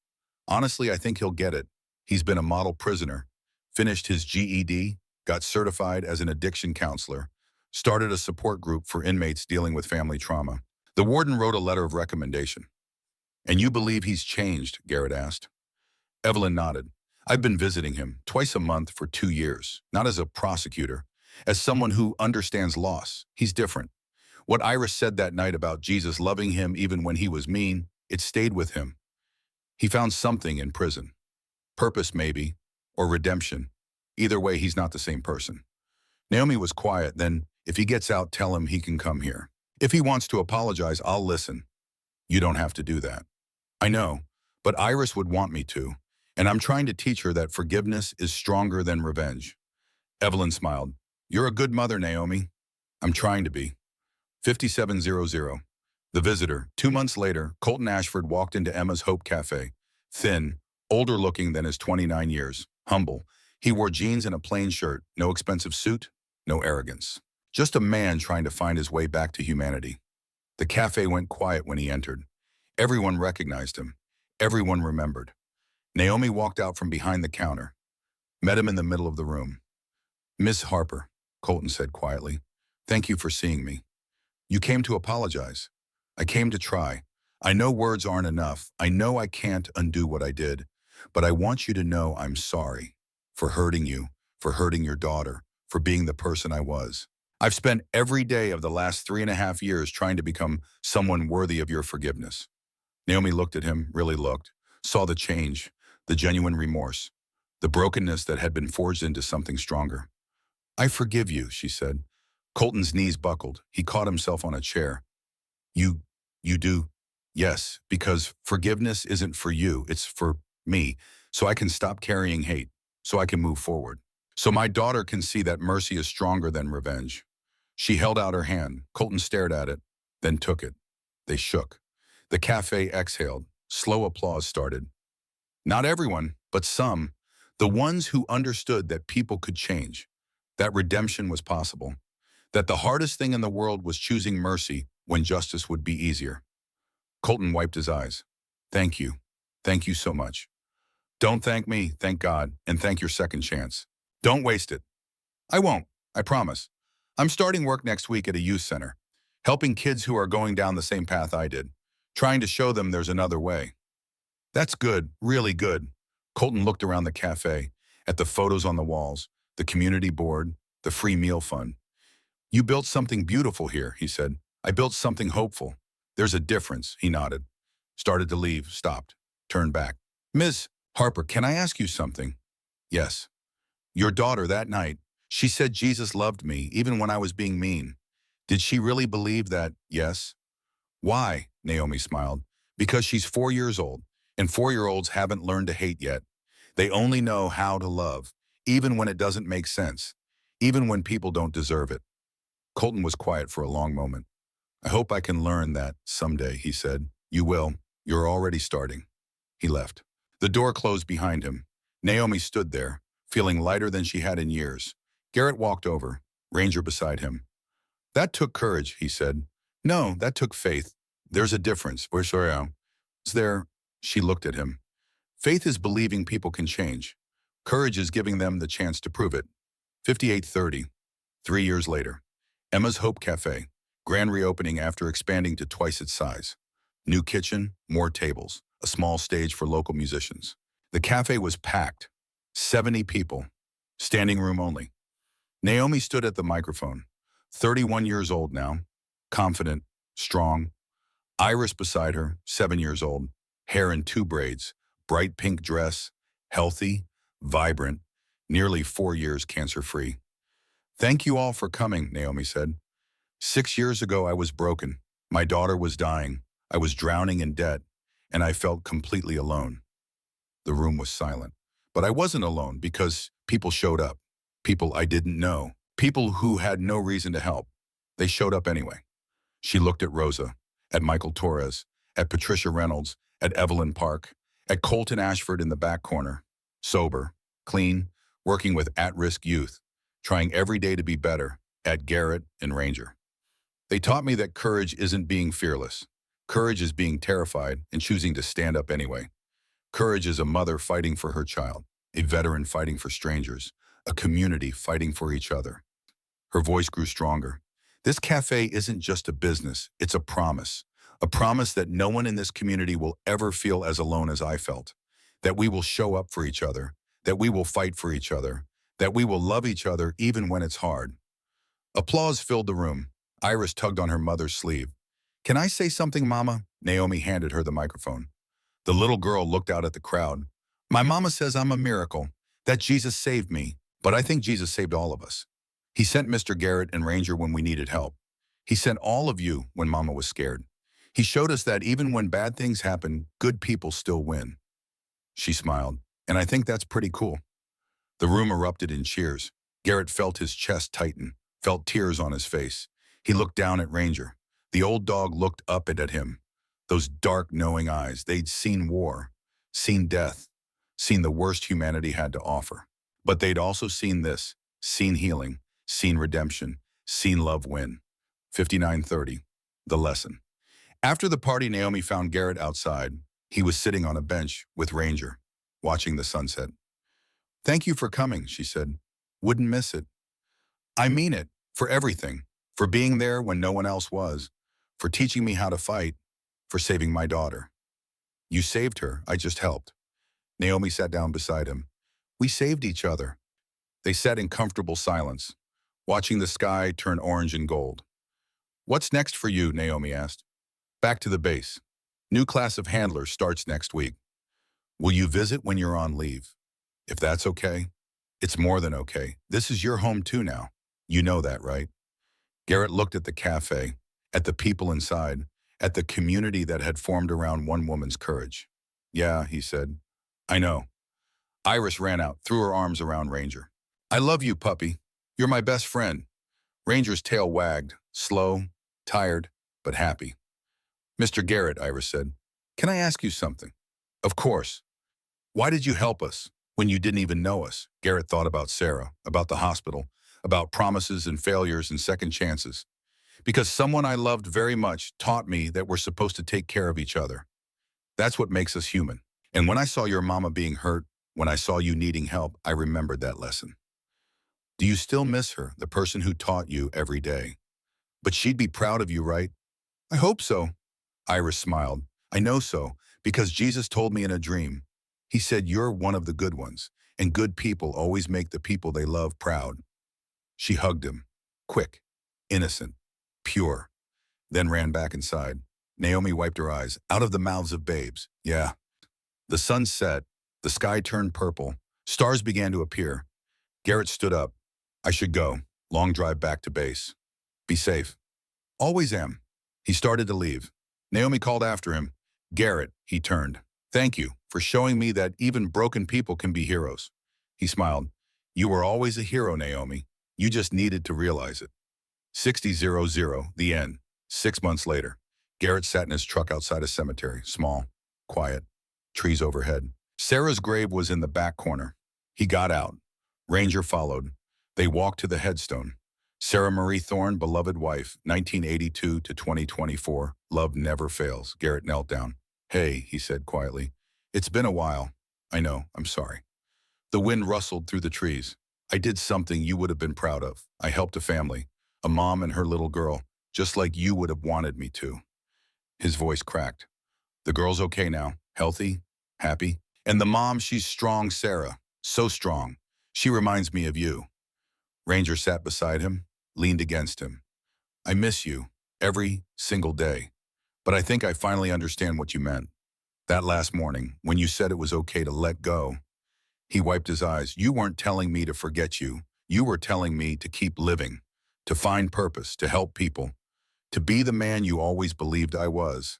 "Honestly, I think he'll get it. He's been a model prisoner, finished his GED, got certified as an addiction counselor, started a support group for inmates dealing with family trauma. The warden wrote a letter of recommendation." "And you believe he's changed?" Garrett asked. Evelyn nodded. "I've been visiting him twice a month for 2 years, not as a prosecutor, as someone who understands loss. He's different. What Iris said that night about Jesus loving him even when he was mean, it stayed with him. He found something in prison. Purpose, maybe, or redemption. Either way, he's not the same person." Naomi was quiet. "Then, if he gets out, tell him he can come here. If he wants to apologize, I'll listen." "You don't have to do that." "I know, but Iris would want me to, and I'm trying to teach her that forgiveness is stronger than revenge." Evelyn smiled. "You're a good mother, Naomi." "I'm trying to be." 5700. The visitor. 2 months later, Colton Ashford walked into Emma's Hope Cafe. Thin, older looking than his 29 years. Humble. He wore jeans and a plain shirt. No expensive suit. No arrogance. Just a man trying to find his way back to humanity. The cafe went quiet when he entered. Everyone recognized him. Everyone remembered. Naomi walked out from behind the counter. Met him in the middle of the room. "Miss Harper," Colton said quietly, "thank you for seeing me. You came to apologize. I came to try. I know words aren't enough. I know I can't undo what I did. But I want you to know I'm sorry for hurting you, for hurting your daughter, for being the person I was. I've spent every day of the last 3.5 years trying to become someone worthy of your forgiveness." Naomi looked at him, really looked, saw the change, the genuine remorse, the brokenness that had been forged into something stronger. "I forgive you," she said. Colton's knees buckled. He caught himself on a chair. You, you do?" "Yes, because forgiveness isn't for you, it's for me, so I can stop carrying hate, so I can move forward. So my daughter can see that mercy is stronger than revenge." She held out her hand. Colton stared at it, then took it. They shook. The cafe exhaled. Slow applause started. Not everyone, but some. The ones who understood that people could change, that redemption was possible, that the hardest thing in the world was choosing mercy when justice would be easier. Colton wiped his eyes. "Thank you. Thank you so much." "Don't thank me, thank God, and thank your second chance. Don't waste it." "I won't, I promise. I'm starting work next week at a youth center, helping kids who are going down the same path I did, trying to show them there's another way." "That's good, really good." Colton looked around the cafe, at the photos on the walls, the community board, the free meal fund. "You built something beautiful here," he said. "I built something hopeful. There's a difference," he nodded. Started to leave, stopped, turned back. "Miss Harper, can I ask you something?" "Yes." "Your daughter that night, she said Jesus loved me even when I was being mean. Did she really believe that?" "Yes." "Why?" Naomi smiled. "Because she's 4 years old, and 4-year-olds haven't learned to hate yet. They only know how to love, even when it doesn't make sense, even when people don't deserve it." Colton was quiet for a long moment. "I hope I can learn that someday," he said. "You will. You're already starting." He left. The door closed behind him. Naomi stood there, feeling lighter than she had in years. Garrett walked over, Ranger beside him. That took courage, he said. No, that took faith. There's a difference. Where's Soraya? Is there? She looked at him. Faith is believing people can change. Courage is giving them the chance to prove it. 5830. 3 years later. Emma's Hope Cafe. Grand reopening after expanding to twice its size. New kitchen, more tables, a small stage for local musicians. The cafe was packed. 70 people. Standing room only. Naomi stood at the microphone. 31 years old now. Confident, strong. Iris beside her, 7 years old. Hair in 2 braids. Bright pink dress. Healthy, vibrant. Nearly 4 years cancer-free. Thank you all for coming, Naomi said. 6 years ago, I was broken. My daughter was dying. I was drowning in debt, and I felt completely alone. The room was silent. But I wasn't alone because people showed up. People I didn't know. People who had no reason to help. They showed up anyway. She looked at Rosa, at Michael Torres, at Patricia Reynolds, at Evelyn Park, at Colton Ashford in the back corner. Sober, clean, working with at-risk youth, trying every day to be better, at Garrett and Ranger. They taught me that courage isn't being fearless. Courage is being terrified and choosing to stand up anyway. Courage is a mother fighting for her child, a veteran fighting for strangers, a community fighting for each other. Her voice grew stronger. This cafe isn't just a business, it's a promise. A promise that no one in this community will ever feel as alone as I felt. That we will show up for each other, that we will fight for each other, that we will love each other even when it's hard. Applause filled the room. Iris tugged on her mother's sleeve. Can I say something, Mama? Naomi handed her the microphone. The little girl looked out at the crowd. My mama says I'm a miracle, that Jesus saved me, but I think Jesus saved all of us. He sent Mr. Garrett and Ranger when we needed help. He sent all of you when Mama was scared. He showed us that even when bad things happen, good people still win. She smiled, and I think that's pretty cool. The room erupted in cheers. Garrett felt his chest tighten, felt tears on his face. He looked down at Ranger. The old dog looked up at him. Those dark, knowing eyes. They'd seen war, seen death, seen the worst humanity had to offer. But they'd also seen this, seen healing, seen redemption, seen love win. 5930. The lesson. After the party, Naomi found Garrett outside. He was sitting on a bench with Ranger, watching the sunset. Thank you for coming, she said. Wouldn't miss it. I mean it, for everything. For being there when no one else was. For teaching me how to fight. For saving my daughter. You saved her, I just helped. Naomi sat down beside him. We saved each other. They sat in comfortable silence, watching the sky turn orange and gold. What's next for you, Naomi asked. Back to the base. New class of handlers starts next week. Will you visit when you're on leave? If that's okay. It's more than okay. This is your home too now. You know that, right? Garrett looked at the cafe, at the people inside, at the community that had formed around one woman's courage. Yeah, he said. I know. Iris ran out, threw her arms around Ranger. I love you, puppy. You're my best friend. Ranger's tail wagged, slow, tired, but happy. Mr. Garrett, Iris said, can I ask you something? Of course. Why did you help us when you didn't even know us? Garrett thought about Sarah, about the hospital, about promises and failures and second chances. Because someone I loved very much taught me that we're supposed to take care of each other. That's what makes us human. And when I saw your mama being hurt, when I saw you needing help, I remembered that lesson. Do you still miss her, the person who taught you every day? But she'd be proud of you, right? I hope so. Iris smiled. I know so, because Jesus told me in a dream. He said you're one of the good ones, and good people always make the people they love proud. She hugged him, quick, innocent, pure, then ran back inside. Naomi wiped her eyes, out of the mouths of babes. Yeah. The sun set, the sky turned purple, stars began to appear. Garrett stood up. I should go. Long drive back to base. Be safe. Always am. He started to leave. Naomi called after him. Garrett, he turned. Thank you for showing me that even broken people can be heroes. He smiled. You were always a hero, Naomi. You just needed to realize it. 6000, the end. 6 months later, Garrett sat in his truck outside a cemetery, small, quiet, trees overhead. Sarah's grave was in the back corner. He got out. Ranger followed. They walked to the headstone. Sarah Marie Thorne, beloved wife, 1982 to 2024. Love never fails. Garrett knelt down. Hey, he said quietly. It's been a while. I know, I'm sorry. The wind rustled through the trees. I did something you would have been proud of. I helped a family, a mom and her little girl, just like you would have wanted me to. His voice cracked. The girl's okay now, healthy, happy. And the mom, she's strong, Sarah. So strong. She reminds me of you. Ranger sat beside him, leaned against him. I miss you every single day. But I think I finally understand what you meant. That last morning, when you said it was okay to let go, he wiped his eyes. You weren't telling me to forget you. You were telling me to keep living, to find purpose, to help people, to be the man you always believed I was.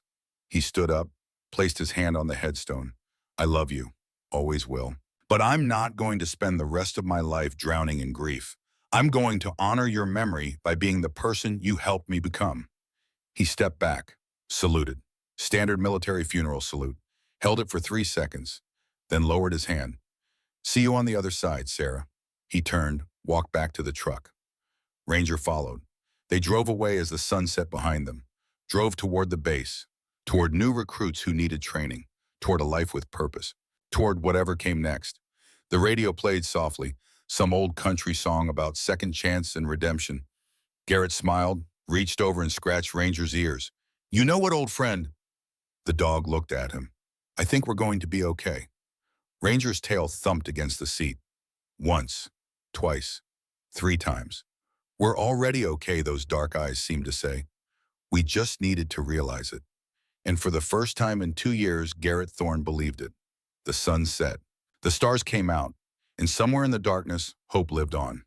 He stood up, placed his hand on the headstone. I love you, always will. But I'm not going to spend the rest of my life drowning in grief. I'm going to honor your memory by being the person you helped me become. He stepped back, saluted. Standard military funeral salute. Held it for 3 seconds, then lowered his hand. See you on the other side, Sarah. He turned, walked back to the truck. Ranger followed. They drove away as the sun set behind them, drove toward the base, toward new recruits who needed training, toward a life with purpose, toward whatever came next. The radio played softly, some old country song about second chance and redemption. Garrett smiled, reached over and scratched Ranger's ears. You know what, old friend? The dog looked at him. I think we're going to be okay. Ranger's tail thumped against the seat. Once, twice, 3 times. We're already okay, those dark eyes seemed to say. We just needed to realize it. And for the first time in 2 years, Garrett Thorne believed it. The sun set. The stars came out, and somewhere in the darkness, hope lived on.